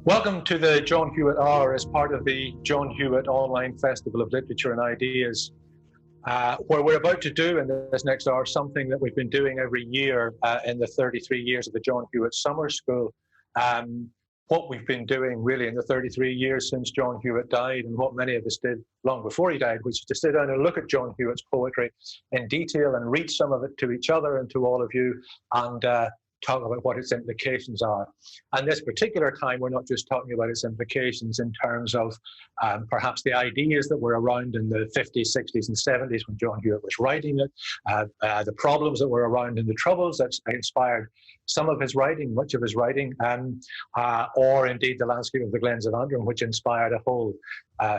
Welcome to the John Hewitt Hour as part of the John Hewitt Online Festival of Literature and Ideas, where we're about to do in this next hour something that we've been doing every year in the 33 years of the John Hewitt Summer School. What we've been doing really in the 33 years since John Hewitt died, and what many of us did long before he died, which is to sit down and look at John Hewitt's poetry in detail and read some of it to each other and to all of you, and talk about what its implications are. And this particular time, we're not just talking about its implications in terms of perhaps the ideas that were around in the 50s, 60s, and 70s when John Hewitt was writing it, the problems that were around in the Troubles that inspired some of his writing, much of his writing, or indeed the landscape of the Glens of Antrim, which inspired a whole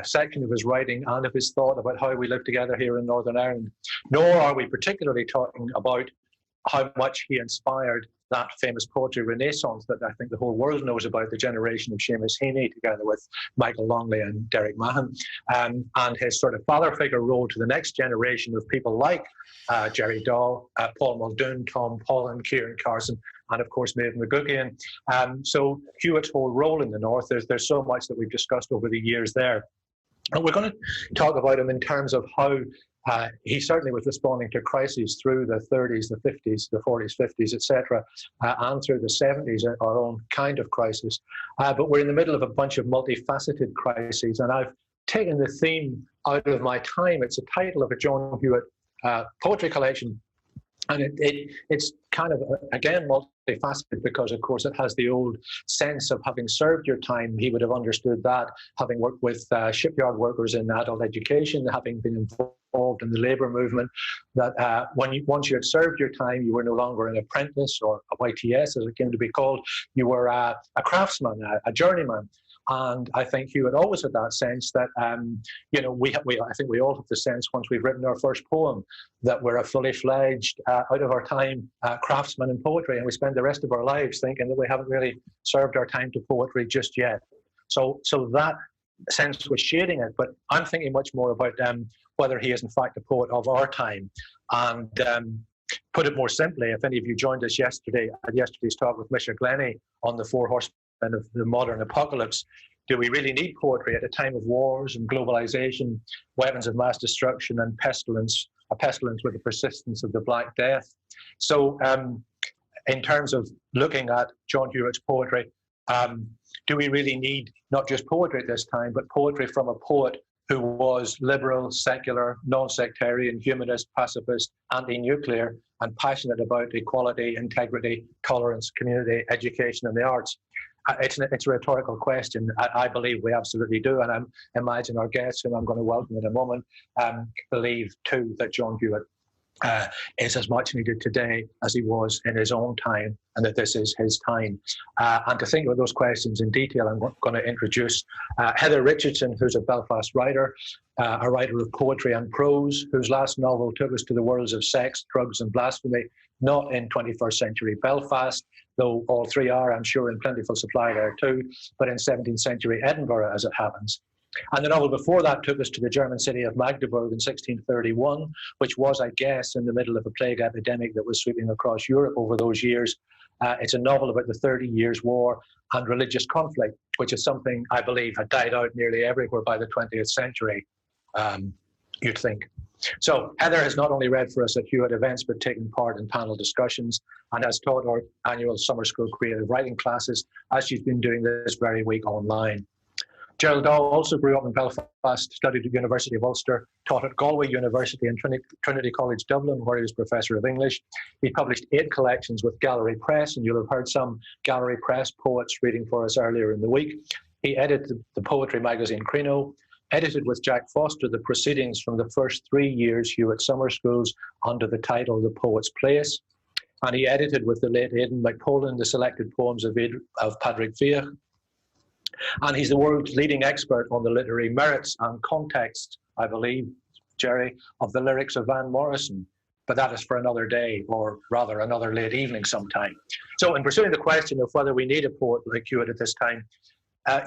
section of his writing and of his thought about how we live together here in Northern Ireland. Nor are we particularly talking about how much he inspired that famous poetry renaissance that I think the whole world knows about, the generation of Seamus Heaney together with Michael Longley and Derek Mahon, and his sort of father figure role to the next generation of people like Gerald Dawe, Paul Muldoon, Tom Pollan, Kieran Carson, and of course Maeve McGuckian. So Hewitt's whole role in the North, there's so much that we've discussed over the years there. And we're going to talk about him in terms of how he certainly was responding to crises through the 30s, the 50s, the 40s, 50s, etc., and through the 70s, our own kind of crisis. But we're in the middle of a bunch of multifaceted crises, and I've taken the theme out of my time. It's a title of a John Hewitt poetry collection, and it's kind of, again, multifaceted because, of course, it has the old sense of having served your time. He would have understood that, having worked with shipyard workers in adult education, having been involved in the labour movement, that once you had served your time, you were no longer an apprentice or a YTS, as it came to be called. You were a craftsman, a journeyman. And I think Hewitt always had that sense that, you know, I think we all have the sense once we've written our first poem that we're a fully fledged, out of our time craftsman in poetry, and we spend the rest of our lives thinking that we haven't really served our time to poetry just yet. So that sense was shading it, but I'm thinking much more about whether he is in fact a poet of our time. And put it more simply, if any of you joined us yesterday at yesterday's talk with Misha Glennie on the four horsemen of the modern apocalypse, do we really need poetry at a time of wars and globalization, weapons of mass destruction and pestilence, a pestilence with the persistence of the Black Death? So in terms of looking at John Hewitt's poetry, do we really need not just poetry at this time, but poetry from a poet who was liberal, secular, non-sectarian, humanist, pacifist, anti-nuclear, and passionate about equality, integrity, tolerance, community, education, and the arts? It's a rhetorical question. I believe we absolutely do, and I imagine our guests, whom I'm going to welcome in a moment, believe too that John Hewitt is as much needed today as he was in his own time, and that this is his time. And to think about those questions in detail, I'm going to introduce Heather Richardson, who's a Belfast writer, a writer of poetry and prose, whose last novel took us to the worlds of sex, drugs, and blasphemy, not in 21st century Belfast, though all three are, I'm sure, in plentiful supply there too, but in 17th century Edinburgh, as it happens. And the novel before that took us to the German city of Magdeburg in 1631, which was, I guess, in the middle of a plague epidemic that was sweeping across Europe over those years. It's a novel about the 30 Years' War and religious conflict, which is something I believe had died out nearly everywhere by the 20th century, you'd think. So Heather has not only read for us at Hewitt events, but taken part in panel discussions and has taught our annual summer school creative writing classes, as she's been doing this very week online. Gerald Dawe also grew up in Belfast, studied at the University of Ulster, taught at Galway University and Trinity College Dublin, where he was Professor of English. He published 8 collections with Gallery Press, and you'll have heard some Gallery Press poets reading for us earlier in the week. He edited the poetry magazine Crino, edited with Jack Foster the proceedings from the first 3 years Hewitt Summer Schools under the title The Poet's Place. And he edited with the late Aidan McPolin the selected poems of Padraig Fiach. And he's the world's leading expert on the literary merits and context, I believe, Jerry, of the lyrics of Van Morrison. But that is for another day, or rather another late evening sometime. So in pursuing the question of whether we need a poet like Hewitt at this time,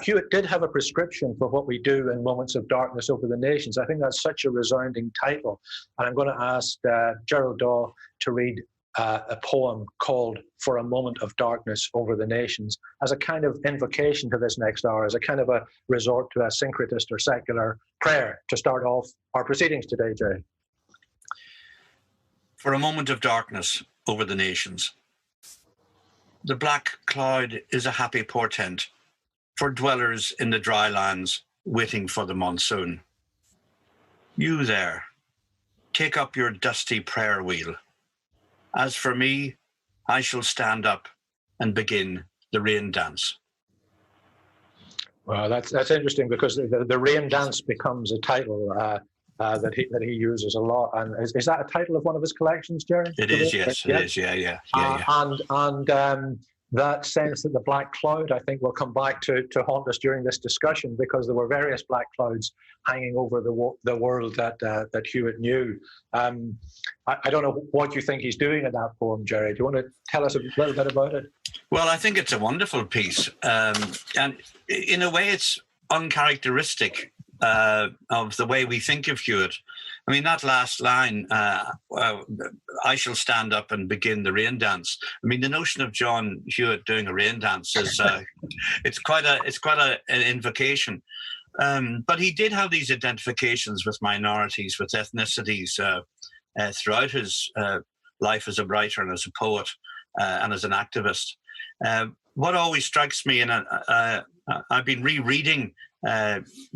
Hewitt did have a prescription for what we do in moments of darkness over the nations. I think that's such a resounding title. And I'm going to ask Gerald Dawe to read a poem called "For a Moment of Darkness Over the Nations" as a kind of invocation to this next hour, as a kind of a resort to a syncretist or secular prayer to start off our proceedings today, Jay. For a moment of darkness over the nations. The black cloud is a happy portent for dwellers in the dry lands waiting for the monsoon. You there, take up your dusty prayer wheel. As for me, I shall stand up and begin the rain dance. Well, that's interesting, because the rain dance becomes a title that he uses a lot. And is that a title of one of his collections, Jerry? It is, yes. It is, yeah. And that sense that the black cloud, I think, will come back to haunt us during this discussion, because there were various black clouds hanging over the world that Hewitt knew. I don't know what you think he's doing in that poem, Jerry. Do you want to tell us a little bit about it? Well, I think it's a wonderful piece. And in a way, it's uncharacteristic of the way we think of Hewitt. I mean, that last line, I shall stand up and begin the rain dance. I mean, the notion of John Hewitt doing a rain dance is, it's quite an invocation. But he did have these identifications with minorities, with ethnicities throughout his life as a writer and as a poet and as an activist. What always strikes me, and I've been rereading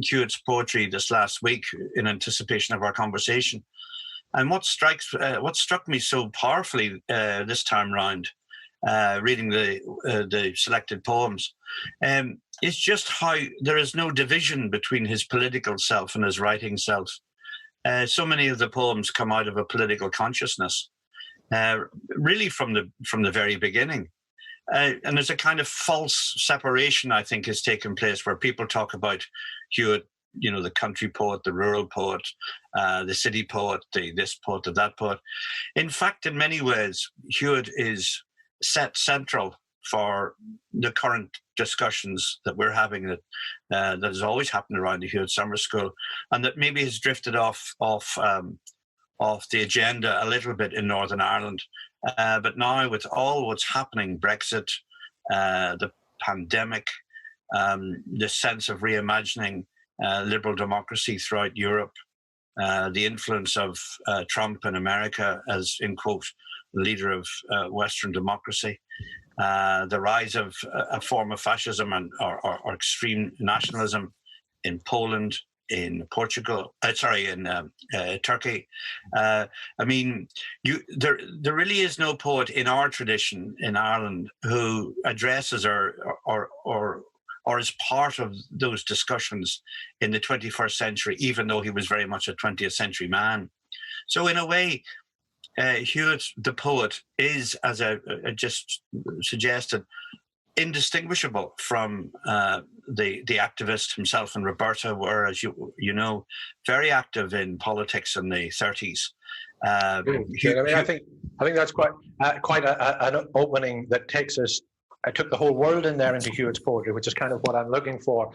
Hewitt's poetry this last week in anticipation of our conversation, and what struck me so powerfully this time round, reading the selected poems, is just how there is no division between his political self and his writing self. So many of the poems come out of a political consciousness, really from the very beginning. And there's a kind of false separation, I think, has taken place, where people talk about Hewitt, you know, the country poet, the rural poet, the city poet, this poet, that poet. In fact, in many ways, Hewitt is set central for the current discussions that we're having, that has always happened around the Hewitt Summer School, and that maybe has drifted off the agenda a little bit in Northern Ireland. But now, with all what's happening, Brexit, the pandemic, the sense of reimagining liberal democracy throughout Europe, the influence of Trump in America as, in quote, leader of Western democracy, the rise of a form of fascism or extreme nationalism in Poland, in Portugal, in Turkey. I mean, there really is no poet in our tradition in Ireland who addresses or is part of those discussions in the 21st century, even though he was very much a 20th century man. So in a way, Hewitt, the poet, is, as I just suggested, indistinguishable from the activist himself and Roberta were, as you know, very active in politics in the 30s. I think that's quite an opening that takes us. I took the whole world in there into Hewitt's poetry, which is kind of what I'm looking for.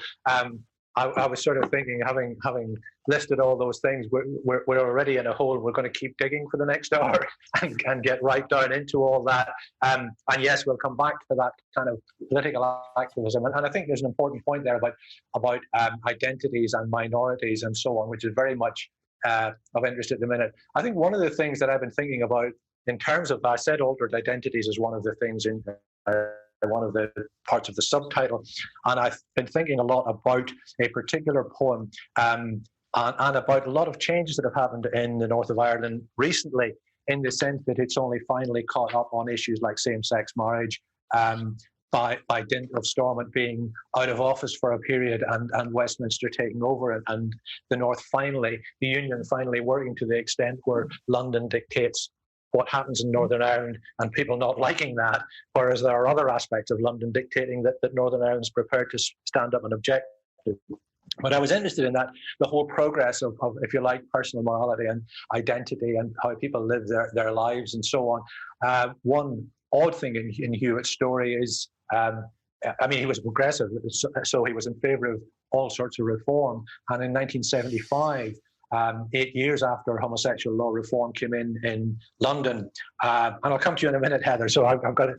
I was sort of thinking, having listed all those things, we're already in a hole. We're going to keep digging for the next hour and get right down into all that. And yes, we'll come back to that kind of political activism. And I think there's an important point there about identities and minorities and so on, which is very much of interest at the minute. I think one of the things that I've been thinking about in terms of, I said altered identities is one of the things in one of the parts of the subtitle, and I've been thinking a lot about a particular poem and about a lot of changes that have happened in the north of Ireland recently, in the sense that it's only finally caught up on issues like same-sex marriage by dint of Stormont being out of office for a period and Westminster taking over, and the North finally, the Union finally working to the extent where London dictates what happens in Northern Ireland and people not liking that, whereas there are other aspects of London dictating that Northern Ireland's prepared to stand up and object to. But I was interested in that, the whole progress of, if you like, personal morality and identity and how people live their lives and so on. One odd thing in Hewitt's story is, I mean, he was progressive, so he was in favour of all sorts of reform. And in 1975, 8 years after homosexual law reform came in London. And I'll come to you in a minute, Heather. So I've got a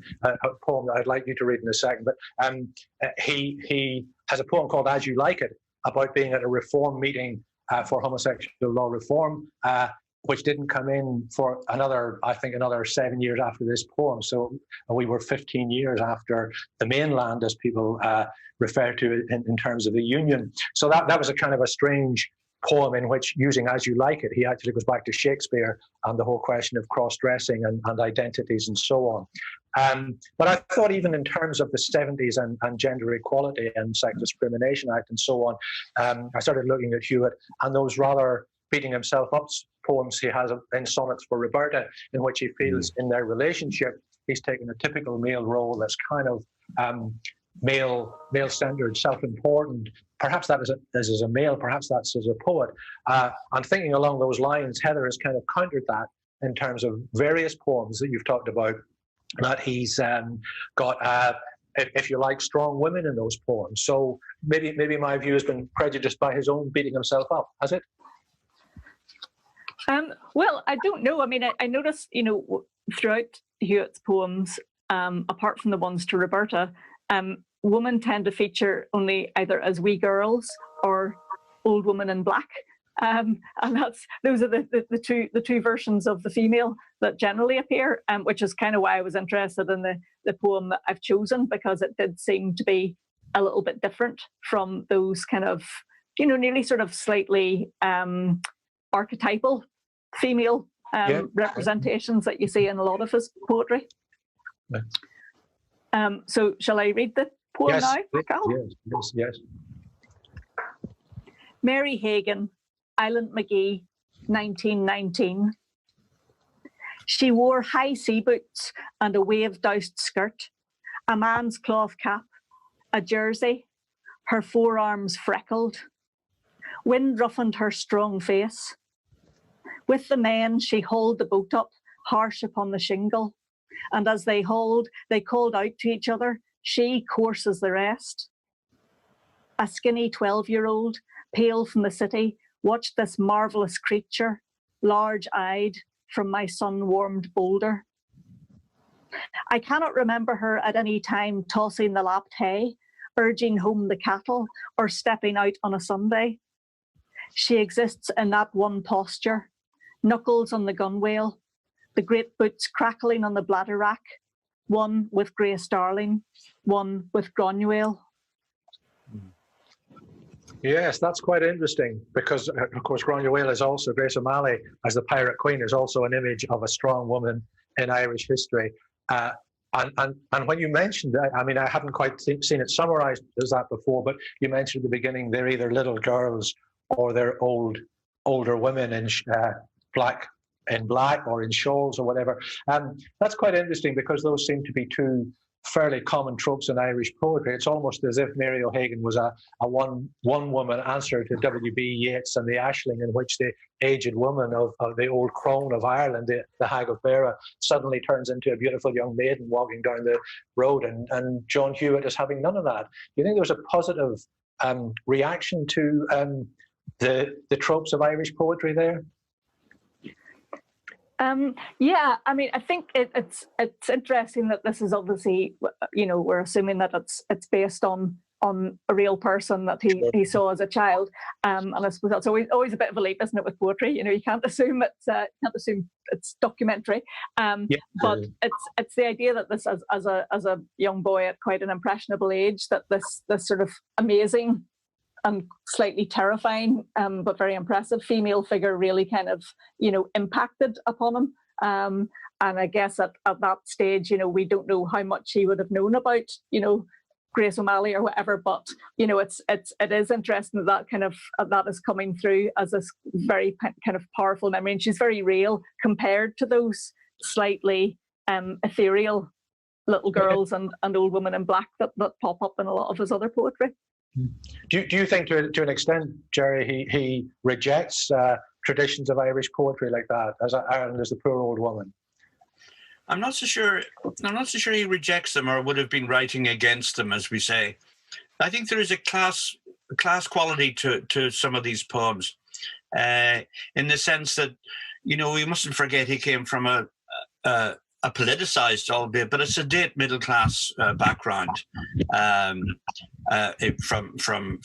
poem that I'd like you to read in a second. But he has a poem called As You Like It, about being at a reform meeting for homosexual law reform, which didn't come in for another 7 years after this poem. So we were 15 years after the mainland, as people refer to it in terms of the Union. So that was a kind of a strange poem in which, using As You Like It, he actually goes back to Shakespeare and the whole question of cross-dressing and identities and so on. But I thought, even in terms of the 70s and gender equality and Sex Discrimination Act and so on, I started looking at Hewitt and those rather beating himself up poems he has in Sonnets for Roberta, in which he feels in their relationship he's taken a typical male role that's kind of male-centered, self-important. Perhaps that is as a male, perhaps that's as a poet. And thinking along those lines, Heather has kind of countered that in terms of various poems that you've talked about, that he's got, if you like, strong women in those poems. So maybe my view has been prejudiced by his own beating himself up, has it? Well, I don't know. I mean, I noticed, throughout Hewitt's poems, apart from the ones to Roberta, women tend to feature only either as wee girls or old woman in black, and those are the two versions of the female that generally appear, which is kind of why I was interested in the poem that I've chosen, because it did seem to be a little bit different from those kind of, nearly sort of slightly archetypal female representations that you see in a lot of his poetry. So shall I read the poem now, Cahal? Yes. Mary Hagan, Island McGee, 1919. She wore high sea boots and a wave-doused skirt, a man's cloth cap, a jersey, her forearms freckled. Wind roughened her strong face. With the men, she hauled the boat up, harsh upon the shingle, and as they hauled, they called out to each other, she coarse as the rest. A skinny 12-year-old, pale from the city, watched this marvellous creature, large-eyed, from my sun-warmed boulder. I cannot remember her at any time tossing the lapped hay, urging home the cattle, or stepping out on a Sunday. She exists in that one posture, knuckles on the gunwale, the great boots crackling on the bladder rack, one with Grace Darling, one with Granuaile. Yes, that's quite interesting, because, of course, Granuaile is also, Grace O'Malley, as the Pirate Queen, is also an image of a strong woman in Irish history. And when you mentioned that, I mean, I haven't quite seen it summarised as that before, but you mentioned at the beginning they're either little girls or they're older women in black or in shawls or whatever. That's quite interesting, because those seem to be two fairly common tropes in Irish poetry. It's almost as if Mary O'Hagan was a one-woman answer to W.B. Yeats and the Aisling, in which the aged woman of the old crone of Ireland, the Hag of Beara, suddenly turns into a beautiful young maiden walking down the road, and John Hewitt is having none of that. Do you think there was a positive reaction to the tropes of Irish poetry there? Yeah, I mean, I think it's interesting that this is obviously, we're assuming that it's based on a real person that he saw as a child, and I suppose that's always a bit of a leap, isn't it, with poetry? You can't assume it's documentary, but it's the idea that this as a young boy at quite an impressionable age, that this sort of amazing and slightly terrifying, but very impressive female figure really kind of, impacted upon him. And I guess at that stage, we don't know how much he would have known about, Grace O'Malley or whatever, but, it is interesting that that is coming through as this very kind of powerful memory. And she's very real compared to those slightly ethereal little girls and old women in black that pop up in a lot of his other poetry. Do you think, to an extent, Jerry, he rejects traditions of Irish poetry like that, as Ireland is the poor old woman? I'm not so sure he rejects them or would have been writing against them, as we say. I think there is a class quality to some of these poems. in the sense that, you know, we mustn't forget he came from a politicized, albeit, but a sedate middle class background from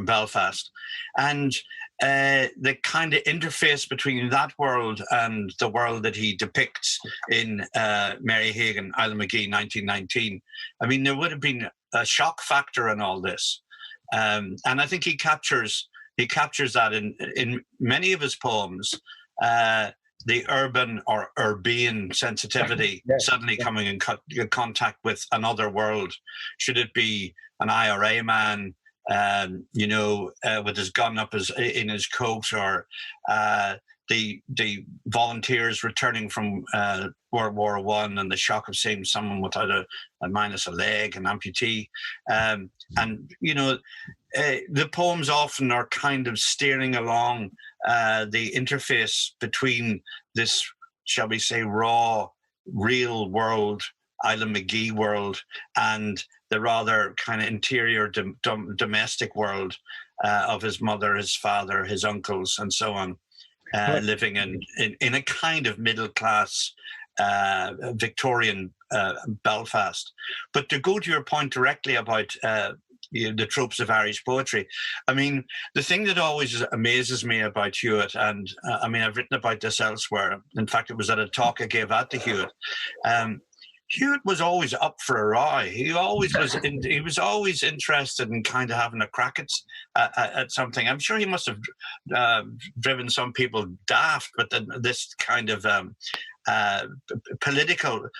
Belfast, and the kind of interface between that world and the world that he depicts in Mary Hagan, Isla McGee, 1919. I mean, there would have been a shock factor in all this, and I think he captures that in many of his poems. The urban or urbane sensitivity suddenly coming in contact with another world. Should it be an IRA man, you know, with his gun up in his coat, or the volunteers returning from World War I and the shock of seeing someone without a minus a leg, an amputee, and you know, the poems often are kind of steering along the interface between this, shall we say, raw, real world, Isla McGee world, and the rather kind of interior domestic world of his mother, his father, his uncles, and so on, living in a kind of middle class Victorian Belfast. But to go to your point directly about the tropes of Irish poetry, I mean, the thing that always amazes me about Hewitt, and I mean, I've written about this elsewhere. In fact, it was at a talk I gave out to Hewitt. Hewitt was always up for a row. He was always interested in kind of having a crack at something. I'm sure he must have driven some people daft, but this kind of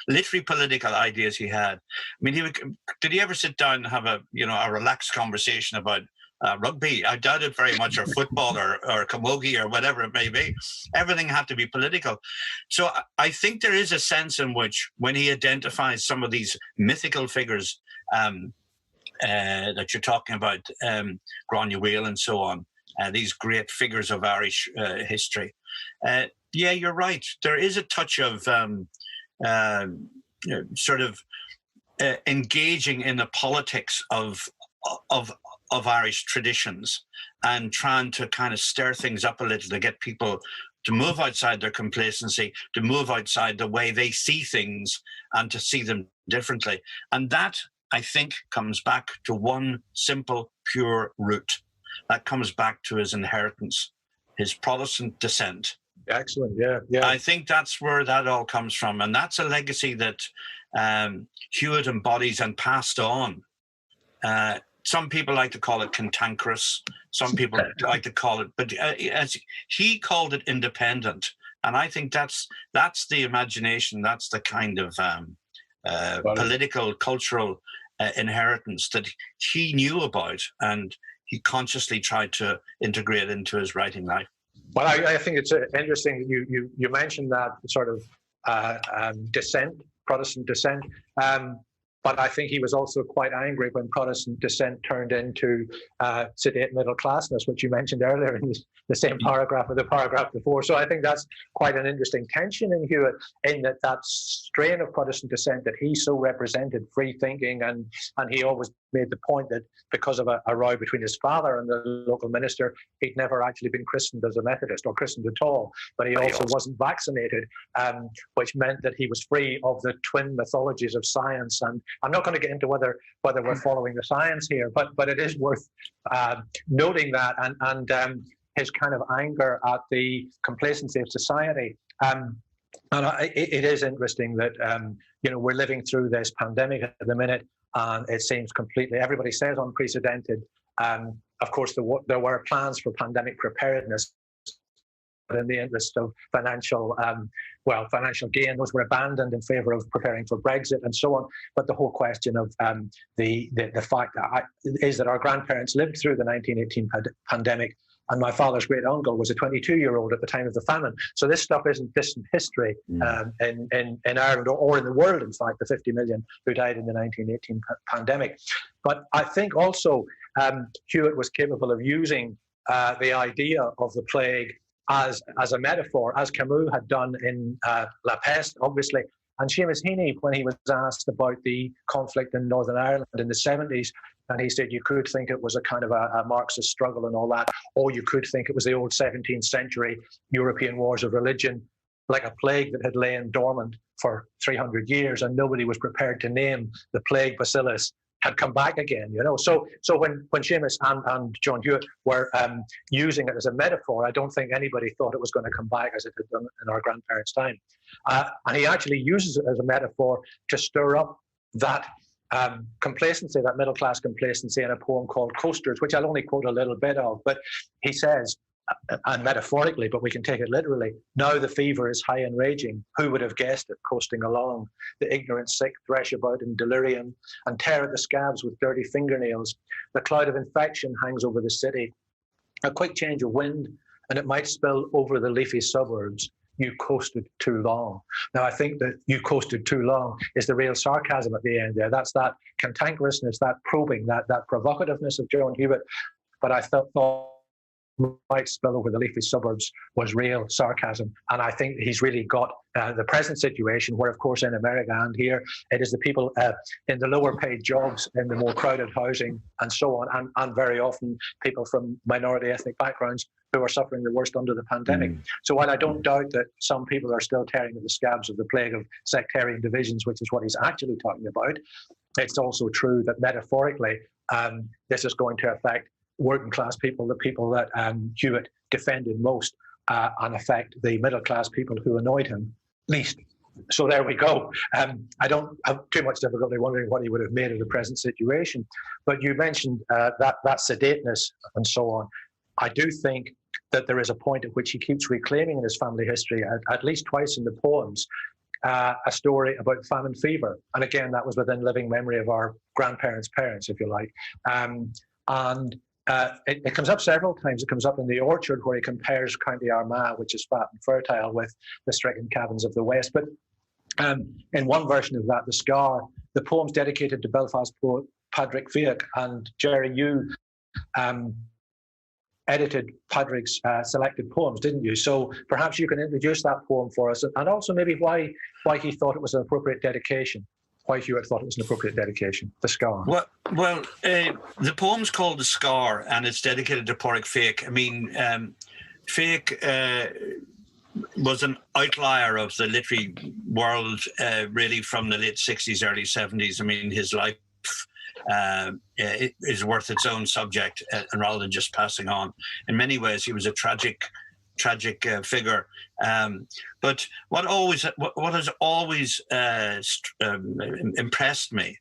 literary political ideas he had. I mean, did he ever sit down and have a relaxed conversation about rugby? I doubt it very much, or football, or camogie, or whatever it may be. Everything had to be political. So I think there is a sense in which, when he identifies some of these mythical figures that you're talking about, Granuaile and so on, these great figures of Irish history, yeah, you're right. There is a touch of sort of engaging in the politics of Irish traditions, and trying to kind of stir things up a little to get people to move outside their complacency, to move outside the way they see things, and to see them differently. And that, I think, comes back to one simple, pure root. That comes back to his inheritance, his Protestant descent. Excellent, yeah. I think that's where that all comes from, and that's a legacy that Hewitt embodies and passed on. Some people like to call it cantankerous. Some people like to call it, but as he called it, independent. And I think that's the imagination. That's the kind of political, cultural inheritance that he knew about, and he consciously tried to integrate into his writing life. Well, I think it's interesting that you mentioned that sort of dissent, Protestant dissent. But I think he was also quite angry when Protestant dissent turned into sedate middle classness, which you mentioned earlier in the same paragraph or the paragraph before. So I think that's quite an interesting tension in Hewitt, in that strain of Protestant dissent that he so represented, free thinking, and he always made the point that because of a row between his father and the local minister, he'd never actually been christened as a Methodist or christened at all. But he also wasn't vaccinated, which meant that he was free of the twin mythologies of science. And I'm not going to get into whether we're following the science here, but it is worth noting that, and his kind of anger at the complacency of society. And it is interesting that we're living through this pandemic at the minute, and it seems completely, everybody says, unprecedented. Of course, there were plans for pandemic preparedness, but in the interest of financial gain, those were abandoned in favour of preparing for Brexit and so on. But the whole question of the fact is that our grandparents lived through the 1918 pandemic, and my father's great uncle was a 22-year-old at the time of the famine. So this stuff isn't distant history in Ireland or in the world, in fact, the 50 million who died in the 1918 pandemic. But I think also Hewitt was capable of using the idea of the plague as a metaphor, as Camus had done in La Peste, obviously. And Seamus Heaney, when he was asked about the conflict in Northern Ireland in the 70s, And he said you could think it was a kind of a Marxist struggle and all that, or you could think it was the old 17th century European wars of religion, like a plague that had lain dormant for 300 years and nobody was prepared to name the plague bacillus had come back again, you know. So when Seamus and John Hewitt were using it as a metaphor, I don't think anybody thought it was going to come back as it had done in our grandparents' time. And he actually uses it as a metaphor to stir up that complacency, that middle-class complacency, in a poem called Coasters, which I'll only quote a little bit of. But he says, and metaphorically, but we can take it literally, now the fever is high and raging. Who would have guessed it, coasting along? The ignorant sick thresh about in delirium and tear at the scabs with dirty fingernails. The cloud of infection hangs over the city. A quick change of wind, and it might spill over the leafy suburbs. You coasted too long. Now, I think that you coasted too long is the real sarcasm at the end there. That's that cantankerousness, that probing, that provocativeness of John Hewitt. But I thought might spill over the leafy suburbs was real sarcasm. And I think he's really got the present situation where, of course, in America and here, it is the people in the lower paid jobs, in the more crowded housing and so on, and very often people from minority ethnic backgrounds who are suffering the worst under the pandemic. So while I don't doubt that some people are still tearing at the scabs of the plague of sectarian divisions, which is what he's actually talking about, it's also true that metaphorically, this is going to affect working class people, the people that Hewitt defended most, and affect the middle class people who annoyed him least. So there we go. I don't have too much difficulty wondering what he would have made of the present situation. But you mentioned that sedateness and so on. I do think that there is a point at which he keeps reclaiming in his family history, at least twice in the poems, a story about famine fever. And again, that was within living memory of our grandparents' parents, if you like. It comes up several times. It comes up in The Orchard, where he compares County Armagh, which is fat and fertile, with the stricken cabins of the West. But in one version of that, The Scar, the poem's dedicated to Belfast poet Padraig Fiach, and Jerry, you edited Padraig's selected poems, didn't you? So perhaps you can introduce that poem for us, and also maybe why he thought it was an appropriate dedication. Why Hewitt thought it was an appropriate dedication, The Scar. Well, the poem's called The Scar, and it's dedicated to Padraig Fiach. I mean, Fiach was an outlier of the literary world, really, from the late 60s, early 70s. I mean, his life is worth its own subject, and rather than just passing on. In many ways, he was a tragic figure. But what has always impressed me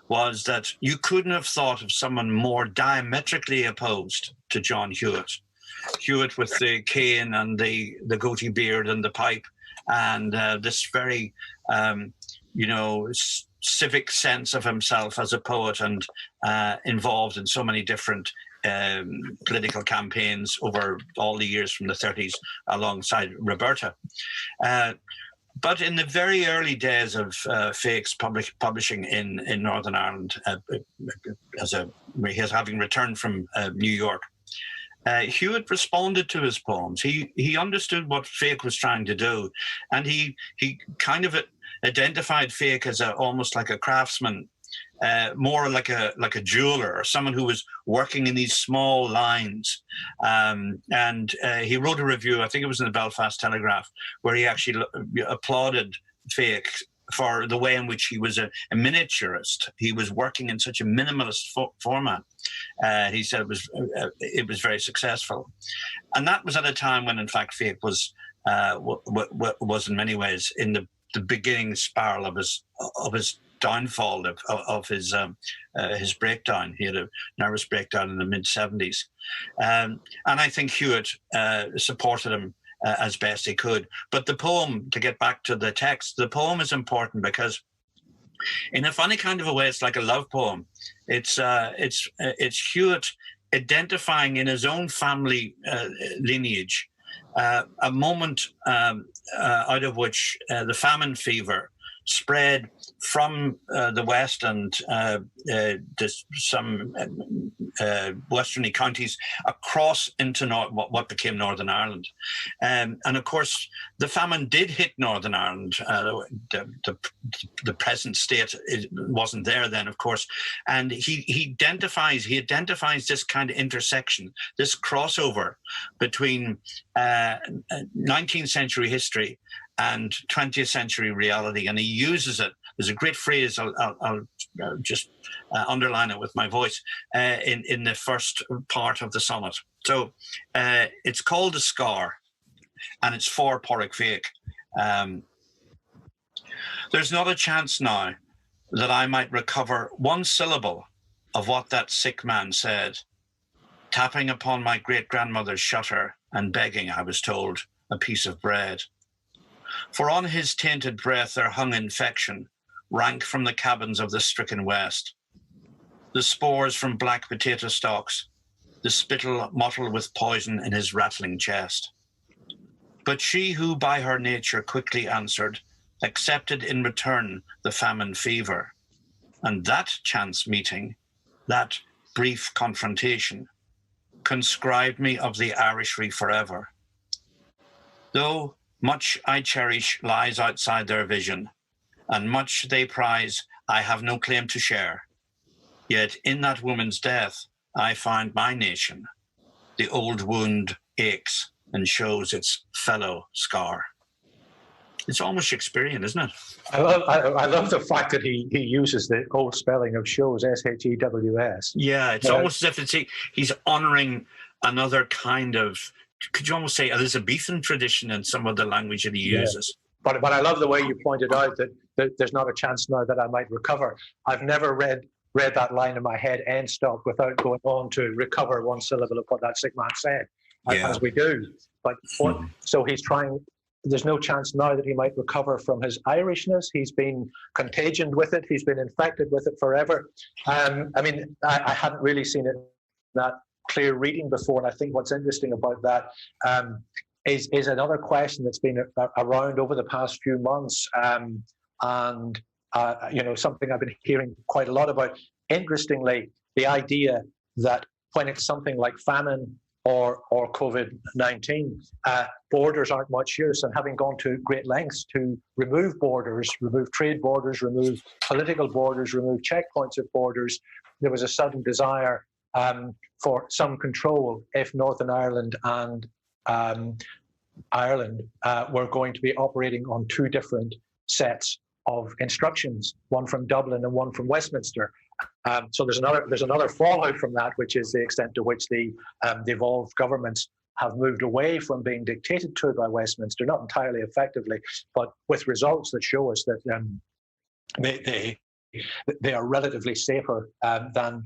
was that you couldn't have thought of someone more diametrically opposed to John Hewitt. Hewitt with the cane and the goatee beard and the pipe, and this very, civic sense of himself as a poet, and involved in so many different political campaigns over all the years from the 30s alongside Roberta. But in the very early days of Fiach's publishing in Northern Ireland, having returned from New York, Hewitt responded to his poems. He understood what Fiach was trying to do, and he kind of identified Fiach as almost like a craftsman, more like a jeweler, or someone who was working in these small lines. And he wrote a review, I think it was in the Belfast Telegraph, where he actually applauded Fiach for the way in which he was a miniaturist. He was working in such a minimalist format. He said it was very successful, and that was at a time when, in fact, Fiach was in many ways in the beginning spiral of his downfall, of his breakdown. He had a nervous breakdown in the mid-70s, and I think Hewitt supported him as best he could. But the poem, to get back to the text, the poem is important because, in a funny kind of a way, it's like a love poem. It's Hewitt identifying in his own family lineage a moment out of which the famine fever spread from the West and some westerny counties across into what became Northern Ireland. And of course, the famine did hit Northern Ireland. The present state wasn't there then, of course. And he identifies this kind of intersection, this crossover between 19th century history and 20th century reality, and he uses it. There's a great phrase, I'll just underline it with my voice, in the first part of the sonnet. So it's called A Scar, and it's for Porrick Féach. There's not a chance now that I might recover one syllable of what that sick man said, tapping upon my great-grandmother's shutter and begging, I was told, a piece of bread. For on his tainted breath there hung infection, rank from the cabins of the stricken West. The spores from black potato stalks, the spittle mottled with poison in his rattling chest. But she who by her nature quickly answered, accepted in return the famine fever. And that chance meeting, that brief confrontation, conscribed me of the Irishry forever. Though much I cherish lies outside their vision, and much they prize I have no claim to share. Yet in that woman's death I find my nation. The old wound aches and shows its fellow scar. It's almost Shakespearean, isn't it? I love the fact that he uses the old spelling of shows, S-H-E-W-S. Yeah, it's almost as if he's honouring another kind of, could you almost say, Elizabethan tradition in some of the language that he uses. But I love the way you pointed out that there's not a chance now that I might recover. I've never read that line in my head, end stop, without going on to recover one syllable of what that sick man said, as we do. But so he's trying. There's no chance now that he might recover from his Irishness. He's been contagioned with it. He's been infected with it forever. I mean, I hadn't really seen it that clear reading before, and I think what's interesting about that is another question that's been around over the past few months, and something I've been hearing quite a lot about. Interestingly, the idea that when it's something like famine or COVID-19, borders aren't much use, and having gone to great lengths to remove borders, remove trade borders, remove political borders, remove checkpoints at borders, there was a sudden desire for some control if Northern Ireland and Ireland were going to be operating on two different sets of instructions, one from Dublin and one from Westminster. So there's another fallout from that, which is the extent to which the devolved governments have moved away from being dictated to by Westminster, not entirely effectively, but with results that show us that they are relatively safer than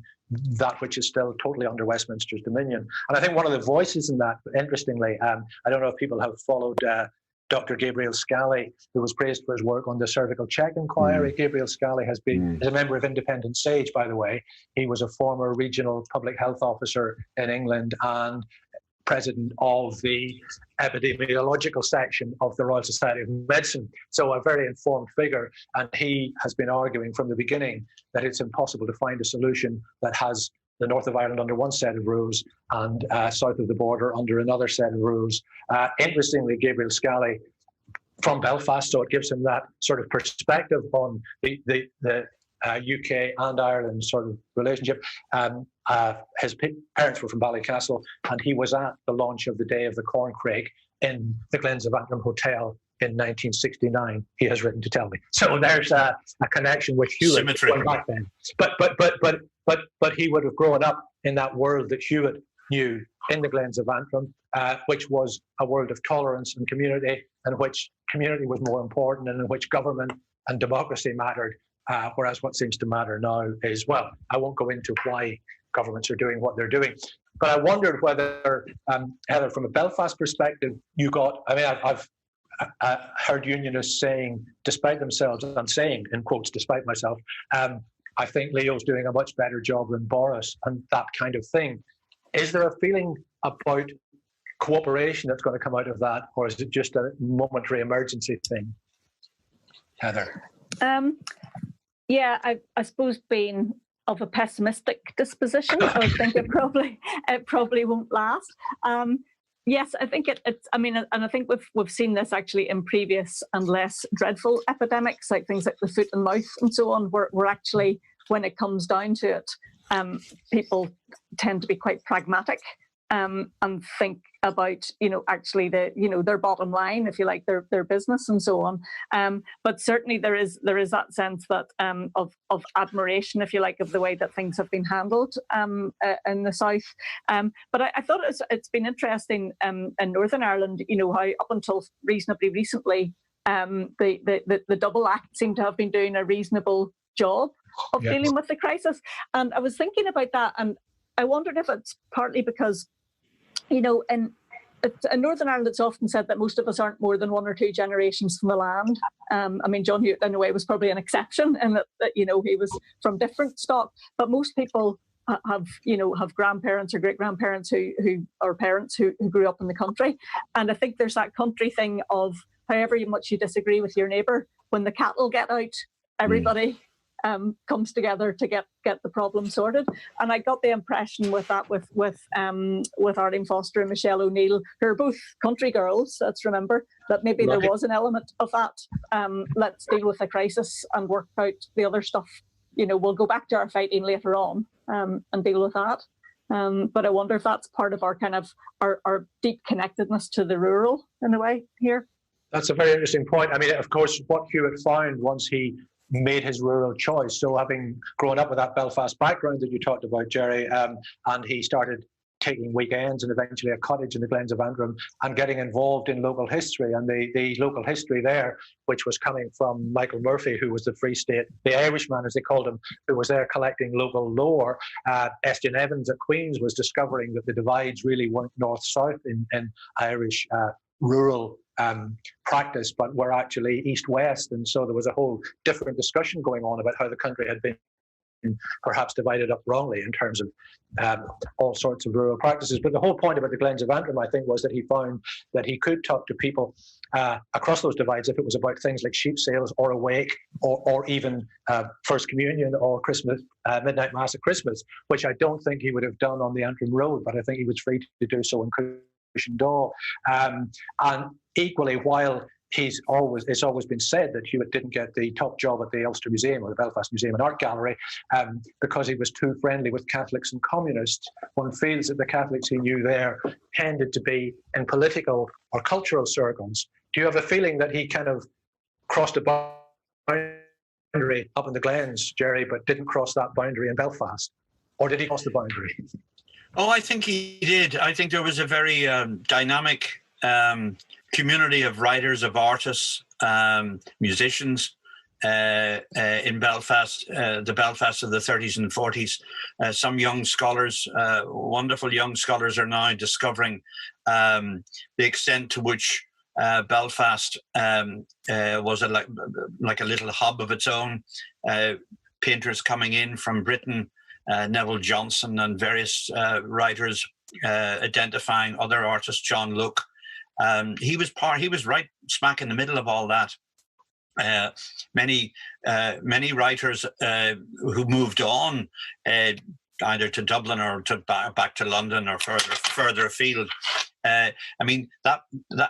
that which is still totally under Westminster's dominion. And I think one of the voices in that, interestingly, I don't know if people have followed Dr. Gabriel Scally, who was praised for his work on the cervical check inquiry. Gabriel Scally has been is a member of Independent Sage, by the way. He was a former regional public health officer in England and president of the epidemiological section of the Royal Society of Medicine. So a very informed figure. And he has been arguing from the beginning that it's impossible to find a solution that has the north of Ireland under one set of rules and south of the border under another set of rules. Interestingly, Gabriel Scally from Belfast, so it gives him that sort of perspective on the UK and Ireland sort of relationship. His parents were from Ballycastle, and he was at the launch of the Day of the Corncrake in the Glens of Antrim Hotel in 1969. He has written to tell me. So there's a connection with Hewitt going back then. But he would have grown up in that world that Hewitt knew in the Glens of Antrim, which was a world of tolerance and community, in which community was more important, and in which government and democracy mattered. Whereas what seems to matter now is, well, I won't go into why governments are doing what they're doing, but I wondered whether, Heather, from a Belfast perspective, I've heard unionists saying, despite themselves, I'm saying, in quotes, despite myself, I think Leo's doing a much better job than Boris, and that kind of thing. Is there a feeling about cooperation that's going to come out of that, or is it just a momentary emergency thing? Heather? Yeah, I suppose being of a pessimistic disposition. I think it probably won't last. Yes, I think it's. I mean, and I think we've seen this actually in previous and less dreadful epidemics, like things like the foot and mouth and so on, where actually, when it comes down to it, people tend to be quite pragmatic and think about, actually their bottom line, if you like, their business and so on. But certainly there is that sense that of admiration, if you like, of the way that things have been handled in the south. But I thought it's been interesting in Northern Ireland, how up until reasonably recently, the double act seemed to have been doing a reasonable job of dealing with the crisis. And I was thinking about that, and I wondered if it's partly because, in Northern Ireland, it's often said that most of us aren't more than one or two generations from the land. I mean, John Hewitt, in a way, was probably an exception in that he was from different stock. But most people have grandparents or great grandparents who or parents who grew up in the country. And I think there's that country thing of however much you disagree with your neighbour, when the cattle get out, everybody comes together to get the problem sorted. And I got the impression with that with Arlene Foster and Michelle O'Neill, who are both country girls, let's remember, that maybe there was an element of that. Let's deal with the crisis and work out the other stuff. We'll go back to our fighting later on and deal with that. But I wonder if that's part of our kind of our deep connectedness to the rural in a way here. That's a very interesting point. I mean, of course, what Hewitt found once he made his rural choice. So having grown up with that Belfast background that you talked about, Jerry, and he started taking weekends and eventually a cottage in the Glens of Antrim and getting involved in local history. And the local history there, which was coming from Michael Murphy, who was the Free State, the Irishman, as they called him, who was there collecting local lore. Estienne Evans at Queen's was discovering that the divides really weren't north-south in Irish rural practice, but were actually east-west. And so there was a whole different discussion going on about how the country had been perhaps divided up wrongly in terms of all sorts of rural practices. But the whole point about the Glens of Antrim, I think, was that he found that he could talk to people across those divides if it was about things like sheep sales or a wake or even First Communion or Christmas, Midnight Mass at Christmas, which I don't think he would have done on the Antrim Road, but I think he was free to do so in Dawe. And equally, while it's always been said that Hewitt didn't get the top job at the Ulster Museum or the Belfast Museum and Art Gallery because he was too friendly with Catholics and communists. One feels that the Catholics he knew there tended to be in political or cultural circles. Do you have a feeling that he kind of crossed a boundary up in the Glens, Jerry, but didn't cross that boundary in Belfast? Or did he cross the boundary? Oh, I think he did. I think there was a very dynamic community of writers, of artists, musicians in Belfast, the Belfast of the 30s and 40s. Some young scholars, wonderful young scholars, are now discovering the extent to which Belfast was like a little hub of its own. Painters coming in from Britain, Neville Johnson and various writers identifying other artists, John Locke. He was right smack in the middle of all that. Many writers who moved on either to Dublin or to back to London or further afield. I mean that